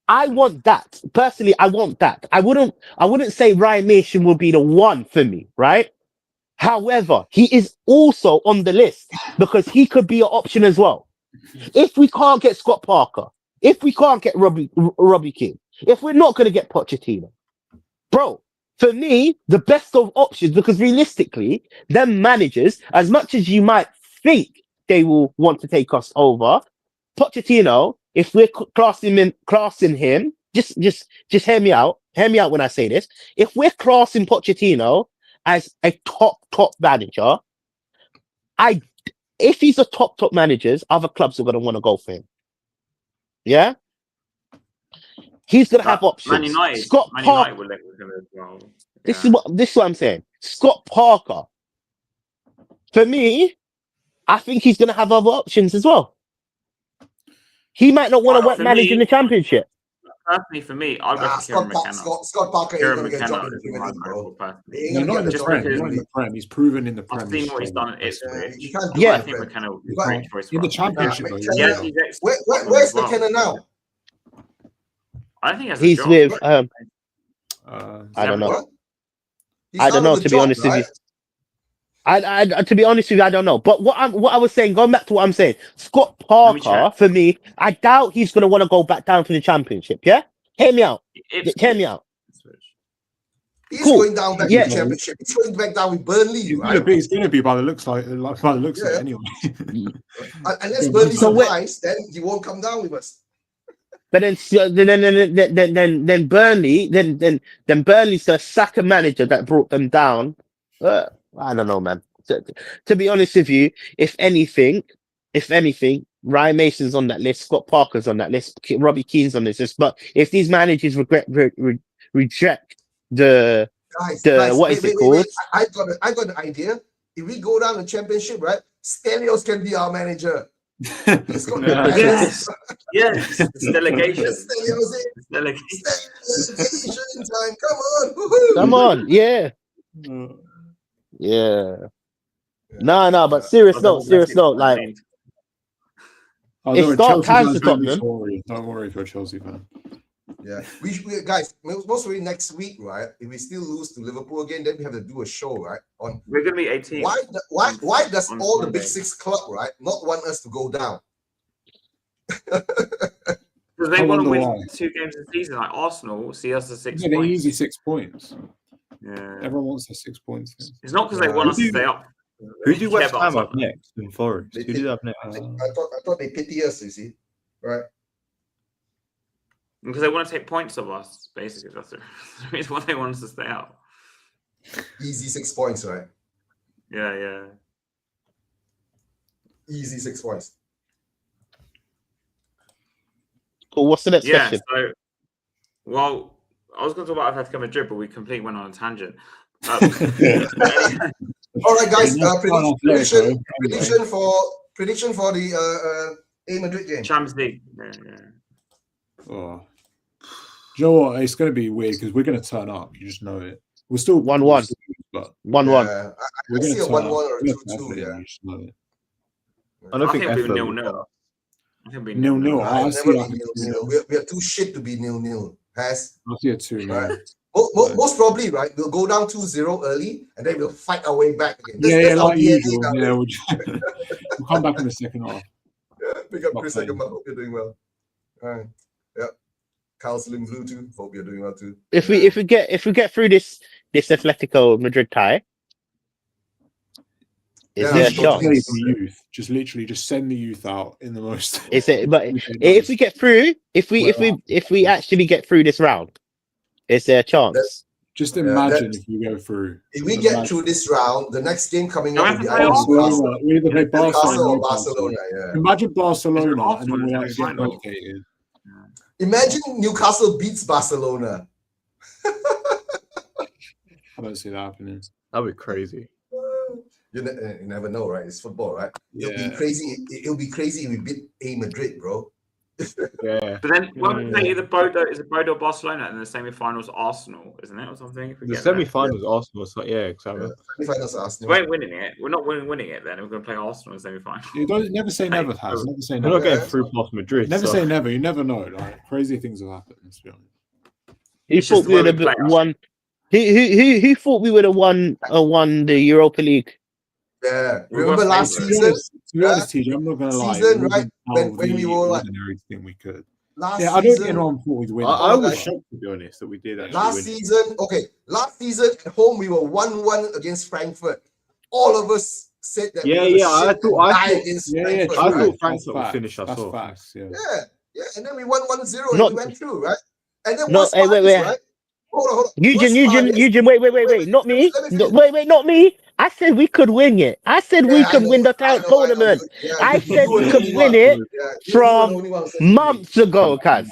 I want that. Personally, I want that. I wouldn't say Ryan Mason will be the one for me, right? However, he is also on the list because he could be an option as well. If we can't get Scott Parker, if we can't get Robbie Keane, if we're not going to get Pochettino, bro, for me, the best of options, because realistically, them managers, as much as you might think they will want to take us over, Pochettino, if we're classing him, just hear me out when I say this. If we're classing Pochettino as a top manager, if he's a top manager, other clubs are going to want to go for him. Yeah, he's going to have options. Man United, Scott Parker. will let him as well. Yeah. This is what I'm saying. Scott Parker. For me, I think he's going to have other options as well. He might not want to work manage in the Championship. Personally, for me, I'd go for Kieran McKenna. Scott Parker ain't going to get McKenna dropped in the bro. He's not in the Prem. He's proven in the Prem. I've seen what he's done at Ipswich. Yeah, I think McKenna would be a great choice for in the Championship. Where's McKenna now? I think he's with. I don't know. I don't know, to be honest with you. To be honest with you, I don't know. But what I was saying, going back to what I'm saying, Scott Parker, for me, I doubt he's going to want to go back down to the Championship. Yeah, hear me out. Hear me out. He's going down back Yeah. to the championship. He's going back down with Burnley, right? It's going to be by the looks of it anyway. Unless Burnley So survives, then he won't come down with us. But then Burnley, then Burnley's the Saka manager that brought them down. I don't know, man. To be honest with you, if anything, Ryan Mason's on that list, Scott Parker's on that list, Robbie Keane's on this list. But if these managers reject the guys, what is it called? Wait. I got an idea. If we go down the championship, right? Stelios can be our manager. He's got yes, it's delegation. Stelios delegation time. Come on, come on, yeah. No, but serious note, like it's dark times for Tottenham. Don't worry for a Chelsea fan. Yeah, we guys, most probably next week, right? If we still lose to Liverpool again, then we have to do a show, right? We're gonna be 18. Why does all the big six club, right, not want us to go down? Because they want to win 2 games a season, like Arsenal. See us as 6 points. They're easy 6 points. Yeah, everyone wants their 6 points. It's not because they want us to stay up. Who do West Ham up next in Forest? Who did up next? I thought they pity us, you see, right? Because they want to take points of us, basically. That's the reason why they want us to stay out. Easy 6 points, right? Yeah. Easy 6 points. Cool. What's the next question? So, well, I was going to talk about Atletico Madrid, but we completely went on a tangent. All right, guys. Prediction for the A Madrid game. Champions League. Oh. Do you know what? It's going to be weird because we're going to turn up. You just know it. We're still 1-1, but 1-1. I see a 1-1 or a 2-2. Yeah. You just know it. I don't think it'll be 0-0. I think it'll be 0-0. We are too shit to be 0-0. I'll see a 2, man. Right. Most probably, right? We'll go down 2-0 early, and then we'll fight our way back again. That's like usual. Yeah, we'll come back in the second half. Yeah, pick up Chris Eggerman. Hope you're doing well. All right. Yeah. Carl Slim Blue too. Hope you're doing well too. If we get through this Atletico Madrid tie, is there a chance? Youth, just send the youth out in the most. Is it? But if we get through, if we actually get through this round, is there a chance? Just imagine if you go through. If we get through this round, the next game coming up will be Barcelona. We either play Barcelona or Barcelona. Yeah. Imagine Barcelona and then we get relegated. Imagine Newcastle beats Barcelona. I don't see that happening. That'd be crazy. You never know, right? It's football, right? Yeah. It'll be crazy. It'll be crazy if we beat A Madrid, bro. Yeah. But then when we play either Bodo or Barcelona, and the semi-finals Arsenal, isn't it, or something? The semi-finals Arsenal, so exactly. Semi-finals Arsenal. We ain't winning it. We're not winning it. Then we're going to play Arsenal in semi-final. You don't never say never, Has. Never say We're never. not getting through past Madrid. Never say never. You never know. Like crazy things have happened. Let's be honest. Who thought we would have won? Who thought we would have won the Europa League? Yeah, remember last season? To be honest, TJ, I'm not gonna lie. Season, right? When we were like everything we could. Last I don't get on thought we'd win. I was shocked, to be honest, that we did actually last win. Last season at home we were 1-1 against Frankfurt. All of us said that. I thought Frankfurt would finish us off. Facts, yeah, and then we won 1-0 and we went through, right? And then wait. Right? Hold on. Eugene, wait. Not me. Wait, not me. I said we could win it. I said we could win the tournament. I said we could win it from months ago, cuz.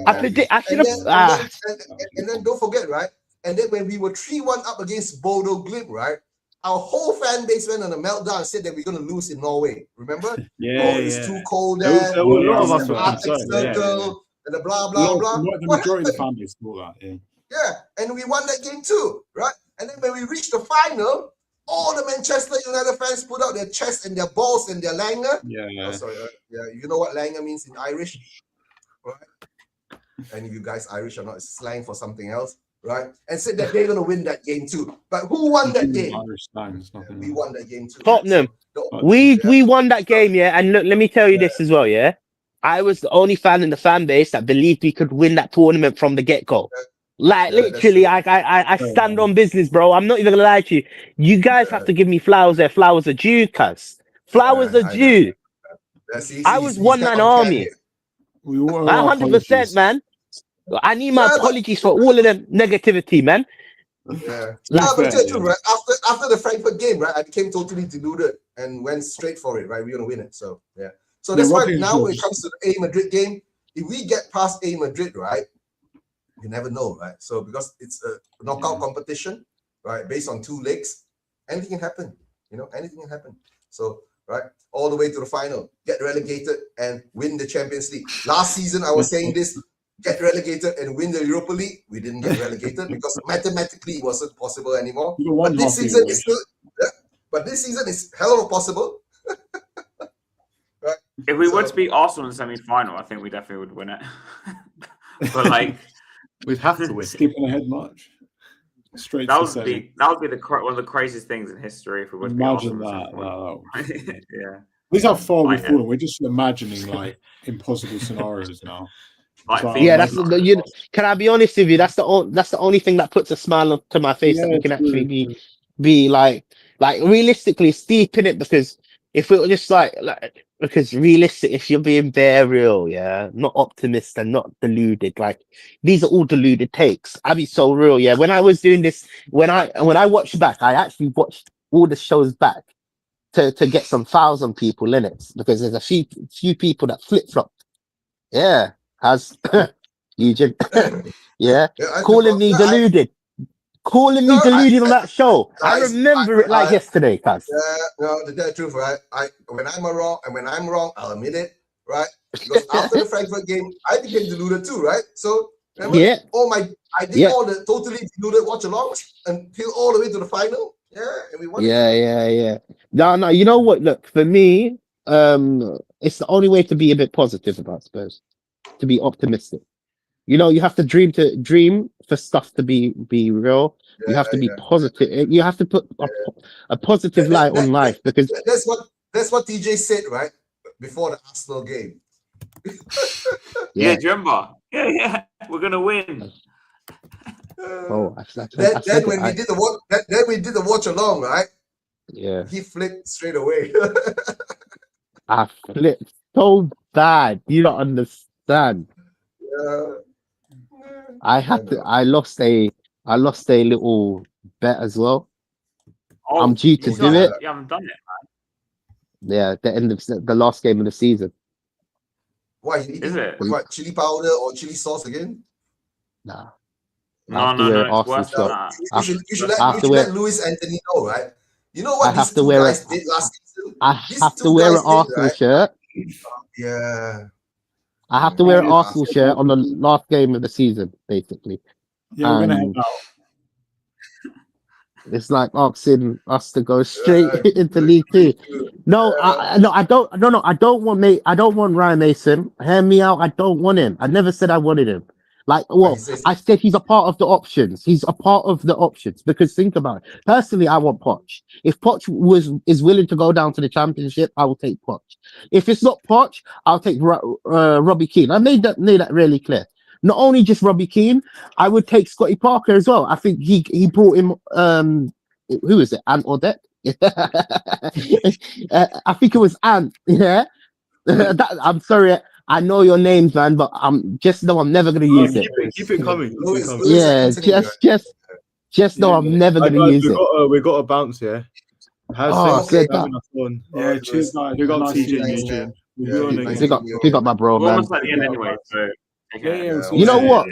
I should have. And then don't forget, right? And then when we were 3-1 up against Bodo Glimt, right? Our whole fan base went on a meltdown and said that we're going to lose in Norway. Remember? It's too cold there. There were a lot of us were concerned. And the blah, blah, blah. The majority of the fan base thought that, Yeah, and we won that game too, right? And then when we reached the final, all the Manchester United fans put out their chest and their balls and their langer. Yeah. Oh, sorry. Yeah, you know what langer means in Irish, right? And if you guys Irish or not, it's slang for something else, right? And said that they're gonna win that game too. But who won that game? We won that game too. Tottenham. We won that game, yeah. And look, let me tell you this as well, yeah. I was the only fan in the fan base that believed we could win that tournament from the get-go. Like Yeah, that's literally, true. I stand on business, bro. I'm not even gonna lie to you. You guys have to give me flowers there. Flowers are due, cuz. Flowers are I know. due. I was He's one kept man on carrying army. it. We all owe our 100%, apologies. man. I need my Yeah, but apologies for all of them negativity, man. yeah. To be No, but fair, tell you, right? After the Frankfurt game, right, I became totally deluded and went straight for it. Right, we're gonna win it. So yeah. So Yeah, that's one why thing is now sure. when it comes to the A Madrid game, if we get past A Madrid, right, you never know, right? So because it's a knockout competition, right, based on 2 legs, anything can happen. You know, anything can happen. So right, all the way to the final, get relegated and win the Champions League. Last season, I was saying this: get relegated and win the Europa League. We didn't get relegated because mathematically it wasn't possible anymore. You got one But this half of season your is still, but this season is hell of a possible. Right? If we were to beat Arsenal in the semi-final, I think we definitely would win it. But like, We'd have to win. Skipping ahead much. Straight that to would semi. be one of the craziest things in history if we were to beat Imagine Arsenal. that. Yeah. This is how far we've Yeah. fallen. We're just imagining like impossible scenarios now. Like, So, Yeah, that's that's you. Can I be honest with you? That's the only thing that puts a smile to my face that we can actually be like realistically steep in it, because if we were just because realistic, if you're being bare real, yeah, not optimist and not deluded, like these are all deluded takes. I'll be so real, yeah. When I was doing this, when I watched back, I actually watched all the shows back to get some fouls on people in it, because there's a few people that flip flop. Yeah, has Eugene, yeah, calling me deluded. Calling me deluded on that show. I remember it like yesterday, cuz. No, to tell the truth, right? When I'm wrong, I'll admit it, right? Because after the Frankfurt game, I became deluded too, right? So remember, Yeah. I did all the totally deluded watch-alongs until all the way to the final. Yeah, and we won. Yeah. No. You know what? Look, for me, it's the only way to be a bit positive about Spurs, to be optimistic. You know, you have to dream for stuff to be real. Yeah, You have to be positive. You have to put a positive light on life, because that's what TJ said, right? Before the Arsenal game. Yeah, do you remember? Yeah, we're gonna win. Then when we did the watch along, right? Yeah, he flipped straight away. I flipped so bad. You don't understand. Yeah. I lost a little bet as well. Oh, I'm due to do it. You haven't done it, man. Yeah, the end of the last game of the season. Why? Is it? What, chili powder or chili sauce again? Nah. No, it's worse than that. You should let Luis Anthony know, right? You know what these two guys did last season? I have to wear an Arsenal shirt. Yeah. I have to wear an Arsenal shirt on the last game of the season, basically. Yeah, we're gonna head out. It's like asking us to go straight into League Two. No, I don't want Ryan Mason. Hear me out. I don't want him. I never said I wanted him. Like, well, I said he's a part of the options. He's a part of the options, because think about it. Personally, I want Poch. If Poch is willing to go down to the Championship, I will take Poch. If it's not Poch, I'll take Robbie Keane. I made that really clear. Not only just Robbie Keane, I would take Scotty Parker as well. I think he brought him. Who is it? Ant or Deck? I think it was Ant. Yeah. I'm sorry. I know your names, man, but I'm never gonna use it. Keep it coming. Yeah, just know I'm never gonna use it. We got a bounce here. Cheers, guys. We got TJ Nugent. Pick up my bro, We're man. almost at the end anyway, so. You know what?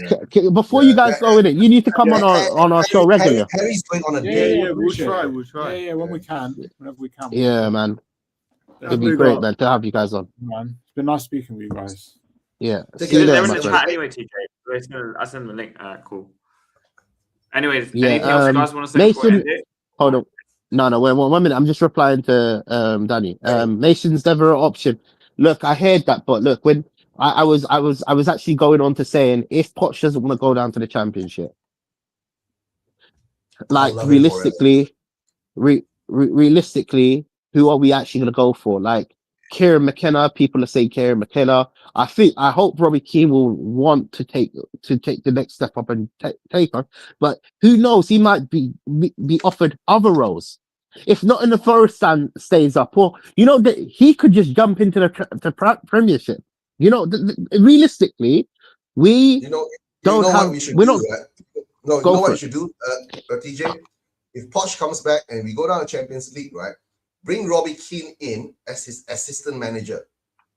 Before you guys go in it, you need to come on our show regularly. Harry's going on a Yeah, we'll try. Yeah, when we can, whenever we can. Yeah, man. It'd be great, man, to have you guys on. Man, it's been nice speaking with you guys. Yeah. See you later, in the chat anyway, TJ. I send the link. Cool. Anyways, anything else you guys want to say? Mason, hold on. No, wait 1 minute. I'm just replying to Danny. Mason's never an option. Look, I heard that, but look, when I was actually going on to saying, if Poch doesn't want to go down to the Championship, like realistically, realistically, who are we actually going to go for? Like, Kieran McKenna. People are saying Kieran McKenna. I hope Robbie Keane will want to take the next step up and take on. But who knows? He might be offered other roles. If Nottingham Forest stays up, or he could just jump into the Premiership. Realistically, we don't have. What we should we're do, not. right? No, you know what you should do, TJ? If Poch comes back and we go down to Champions League, right? Bring Robbie Keane in as his assistant manager.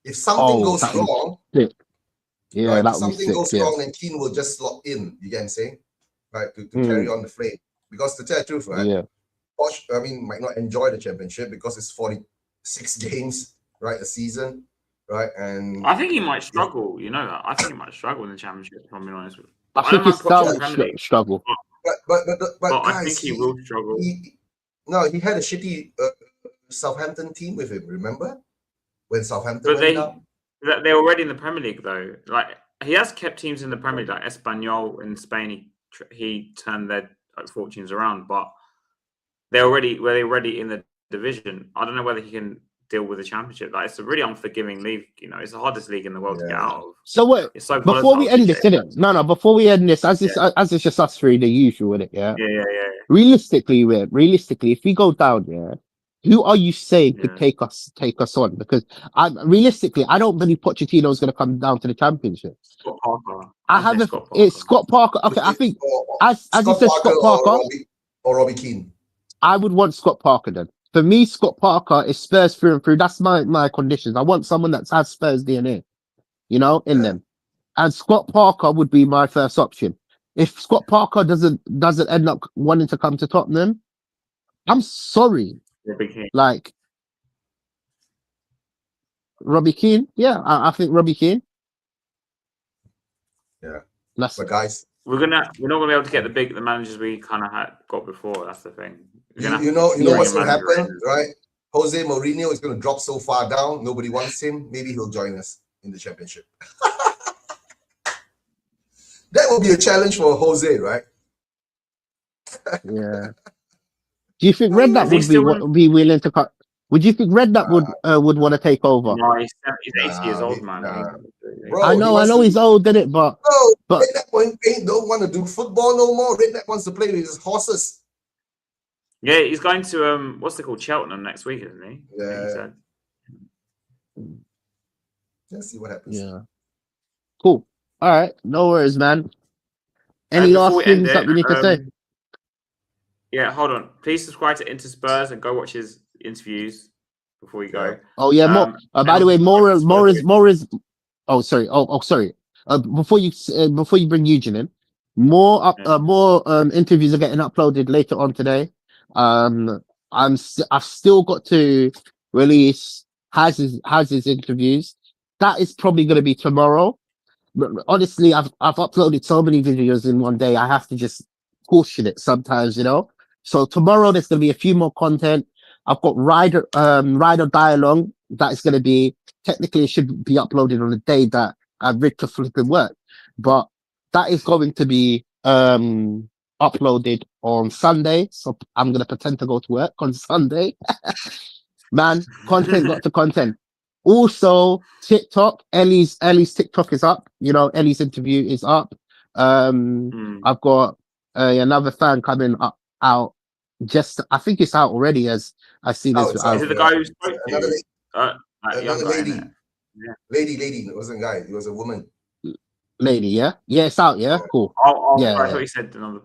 If something goes wrong, yeah, right? that If would be something sick, goes wrong, then Keane will just slot in. You get what I'm saying? Right? To carry on the flame. Because to tell the truth, right? Yeah. Poch, might not enjoy the championship because it's 46 games, right? A season, right? And I think he might struggle. You know that. I think he might struggle in the championship. If I'm being honest with you. I think his style will struggle. But I guys, think he will struggle. He had a shitty Southampton team with him. Remember when Southampton went down? They're already in the Premier League though. Like he has kept teams in the Premier League, like Espanyol in Spain. He turned their fortunes around, but they're already in the division. I don't know whether he can deal with the championship. Like it's a really unforgiving league. It's the hardest league in the world to get out of. So what? So before we end this, innit? No. Before we end this, as it's just us three, the usual, innit? Yeah. Realistically, if we go down, who are you saying could take us on? Because I don't believe Pochettino is going to come down to the championship. Scott Parker. It's Scott Parker. Okay, I think as you said, Scott Parker or Robbie Keane. I would want Scott Parker then. For me, Scott Parker is Spurs through and through. That's my conditions. I want someone that has Spurs DNA, in them. And Scott Parker would be my first option. If Scott Parker doesn't end up wanting to come to Tottenham, I'm sorry. Like Robbie Keane, I think Robbie Keane. Yeah, but guys, we're not gonna be able to get the managers we kind of got before. That's the thing. You know what's gonna happen, right? Jose Mourinho is gonna drop so far down. Nobody wants him. Maybe he'll join us in the championship. That will be a challenge for Jose, right? Yeah. Do you think Redknapp would be willing to cut? Would you think Redknapp would want to take over? No, he's 80 years old, man. Bro, I know he's old, didn't it? But Redknapp don't want to do football no more. Redknapp wants to play with his horses. Yeah, he's going to what's it called, Cheltenham next week, isn't he? Yeah. Let's see what happens. Yeah. Cool. All right, no worries, man. Any last things that we need to say? Yeah, hold on. Please subscribe to Inter Spurs and go watch his interviews before you go. Oh yeah, by the way, more is. Oh sorry. Oh sorry. Before you bring Eugene in, more interviews are getting uploaded later on today. I've still got to release Haz's interviews. That is probably going to be tomorrow. But honestly, I've uploaded so many videos in one day. I have to just caution it sometimes, So tomorrow there's going to be a few more content. I've got Rider Dialogue that is going to be technically it should be uploaded on the day that I've read to flipping work, but that is going to be uploaded on Sunday. So I'm going to pretend to go to work on Sunday. Man, content got to content. Also, TikTok, Ellie's TikTok is up. Ellie's interview is up. I've got another fan coming out. I think it's out already. As I've seen this. Is it the guy who spoke to another lady? Yeah. Lady. It wasn't a guy. It was a woman. Lady, yeah, it's out. Yeah, cool. Yeah, I thought you said the number.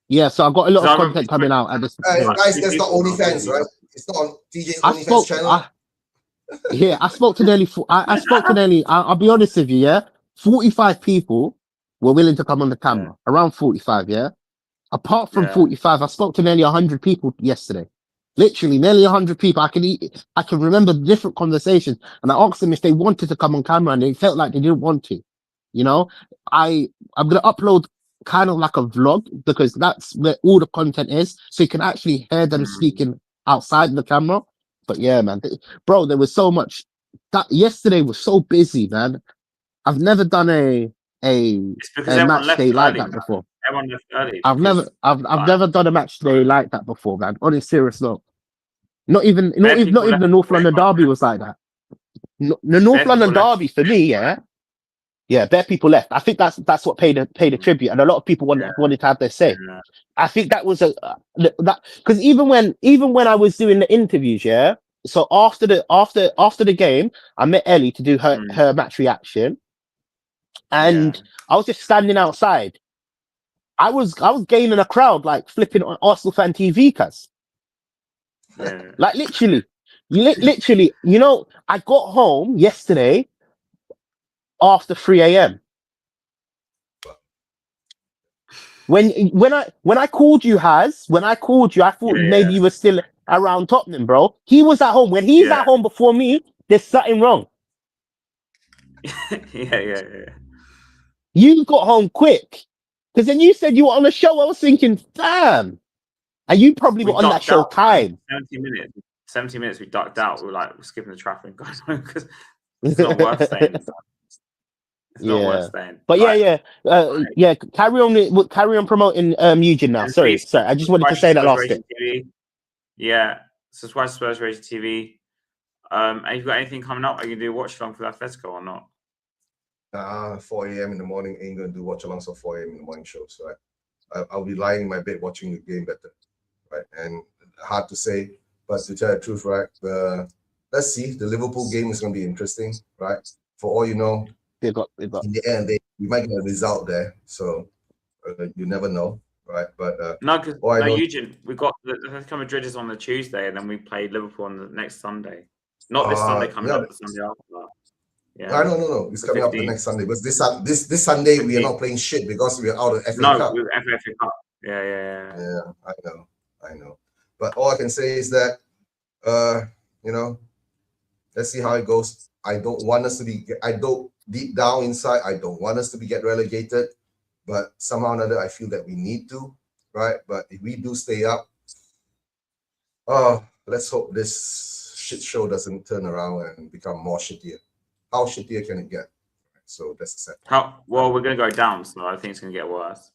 Yeah, so I've got a lot of content coming out at this. Guys, that's not OnlyFans, right? It's not on TJ's OnlyFans channel. I spoke to nearly. I spoke to nearly. I'll be honest with you. Yeah, 45 people were willing to come on the camera. Around 45. Yeah. Apart from 45, I spoke to nearly 100 people yesterday. Literally, nearly 100 people. I can remember different conversations, and I asked them if they wanted to come on camera, and they felt like they didn't want to. I'm gonna upload kind of like a vlog because that's where all the content is, so you can actually hear them speaking outside the camera. But yeah, man, bro, there was so much. That yesterday was so busy, man. I've never done a match day like that before. Everyone left early. I've never done a match day like that before, man. On a serious note. Not even the North London derby was like that. No, the North London derby for me, bare people left. I think that's what paid a tribute, and a lot of people wanted to have their say. Yeah. I think that was that because even when I was doing the interviews, so after the game, I met Ellie to do her match reaction, and I was just standing outside. I was gaining a crowd like flipping on Arsenal fan TV, cuz. Yeah. Like literally, you know, I got home yesterday after 3 a.m. When I called you, I thought maybe you were still around Tottenham, bro. He was at home. When he's at home before me, there's something wrong. Yeah. You got home quick. Because then you said you were on the show. I was thinking, damn. And you probably were on that show time. 70 minutes we ducked out. We were like, we're skipping the traffic and going home because it's not worth staying. It's not worth staying. But carry on promoting Eugene now. Sorry. I just wanted to say that last bit. Yeah. Subscribe to Spurs Racing TV. Have you got anything coming up? Are you going to do a watch along for the Atletico or not? 4 a.m. in the morning ain't going to do watch alongs of 4 a.m. in the morning shows, right? I'll be lying in my bed watching the game better, right? And hard to say, but to tell the truth, right? Let's see. The Liverpool game is going to be interesting, right? For all you know, in the end, we might get a result there. So you never know, right? But Eugene, we got the Atletico Madrid is on the Tuesday, and then we play Liverpool on the next Sunday. Not this Sunday coming up, the Sunday after. Yeah. No. It's coming up the next Sunday. But this Sunday we are not playing shit because we are out of FA Cup. No, FA Cup. Yeah. Yeah, I know. But all I can say is that, let's see how it goes. I don't want us to be. Deep down inside, I don't want us to get relegated. But somehow or another, I feel that we need to, right? But if we do stay up, let's hope this shit show doesn't turn around and become more shittier. How shittier can it get? So that's the set. Well, we're going to go down, so I think it's going to get worse.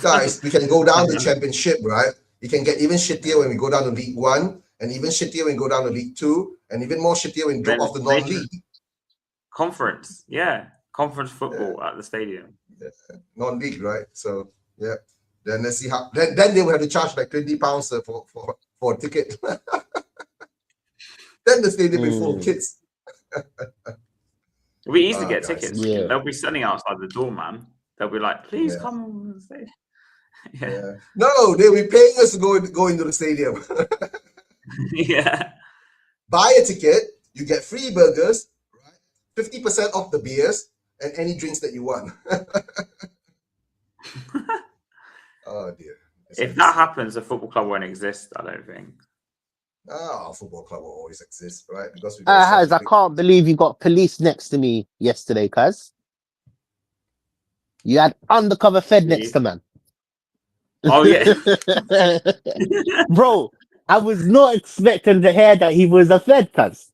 Guys, we can go down the championship, right? It can get even shittier when we go down to League One, and even shittier when we go down to League Two, and even more shittier when we drop off the non-league. Conference football at the stadium. Yeah. Non-league, right? So yeah. Then let's see how. Then they will have to charge like £20 for a ticket. Then the stadium is full of kids. It'll be easy to get tickets. Yeah. They'll be standing outside the door, man. They'll be like, please come on the stadium. Yeah. No, they'll be paying us to go into the stadium. Yeah. Buy a ticket, you get free burgers, right? 50% off the beers and any drinks that you want. Oh dear. If that happens, a football club won't exist, I don't think. A football club will always exist, right? Because I can't believe you got police next to me yesterday, cuz. You had undercover Fed next to man. Oh yeah. Bro, I was not expecting to hear that he was a Fed, cuz.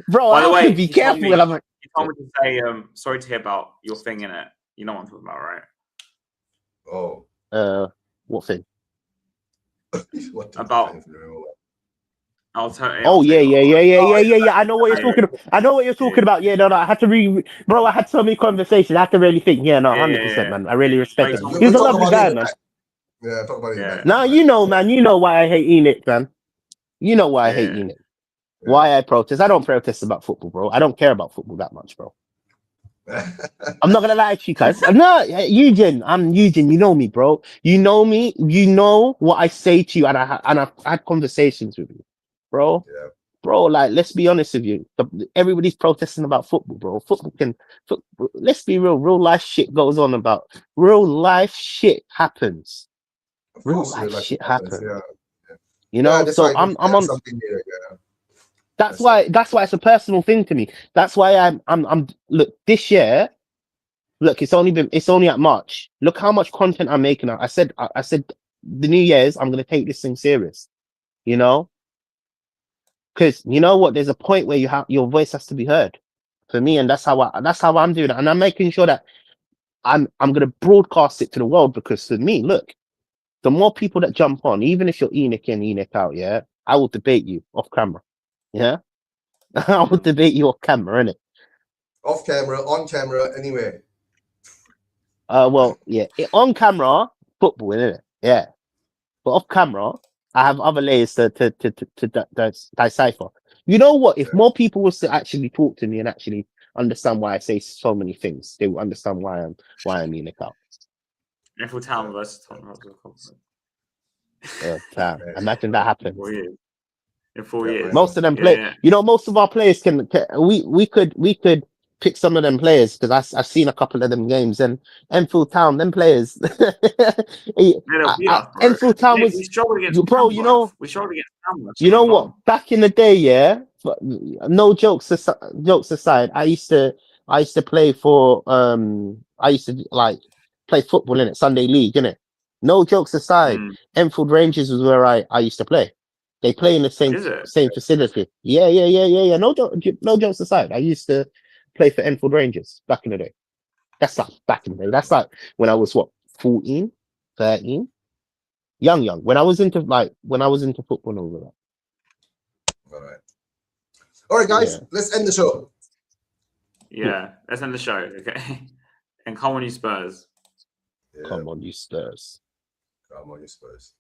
Bro, by the way, be careful. You told me to say sorry to hear about your thing in it. You know what I'm talking about, right? Oh. What thing? About I'll tell you. Oh yeah. I know what you're talking about. I know what you're talking about. Yeah, no. I had to bro. I had so many conversations. I had to really think. Yeah, no, 100%, man. I really respect him. He's a lovely guy, man. Yeah, talk about it. Now you know, man. You know why I hate Enix, man. You know why I hate Enix. Why I protest. I don't protest about football, bro. I don't care about football that much, bro. I'm not gonna lie to you guys. No, Eugene. I'm Eugene. You know me, bro. You know me. You know what I say to you, and I've had conversations with you, bro. Yeah. Bro, like, let's be honest with you. Everybody's protesting about football, bro. Let's be real. Real life shit goes on about. Real life shit happens. Real life shit happens. Yeah. You know. So I'm on something here. Yeah. That's why it's a personal thing to me. That's why I'm look, this year, look, it's only at March. Look how much content I'm making now. I said the New Year's, I'm gonna take this thing serious. You know? Because you know what, there's a point where your voice has to be heard. For me, and that's how I'm doing it. And I'm making sure that I'm gonna broadcast it to the world, because for me, look, the more people that jump on, even if you're Enoch in, Enoch out, yeah, I will debate you off camera. Yeah, I will debate you off camera, innit? Off camera, on camera, anyway. Well, yeah, on camera, football, innit? Yeah, but off camera, I have other layers to decipher. You know what? If more people was to actually talk to me and actually understand why I say so many things, they will understand why I'm Enoch out. Sheffield Town versus Tottenham. Damn. Imagine that happened. 4 years. In 4 years. Most of them play. You know, most of our players can. We could pick some of them players because I've seen a couple of them games and Enfield Town, them players. Enfield Town was, we struggled against bro. You know, we struggled against Tamworth. You know what? Back in the day, yeah. No jokes aside, I used to play for I used to like play football in it, Sunday league, innit? No jokes aside, Enfield Rangers was where I used to play. They play in the same facility. Yeah. No jokes aside, I used to play for Enfield Rangers back in the day. That's like back in the day. That's like when I was 14, 13, young. When I was into football and all of that. All right, guys, let's end the show. Yeah, let's end the show. Okay, and come on, you Spurs. Come on, you Spurs. Come on, you Spurs.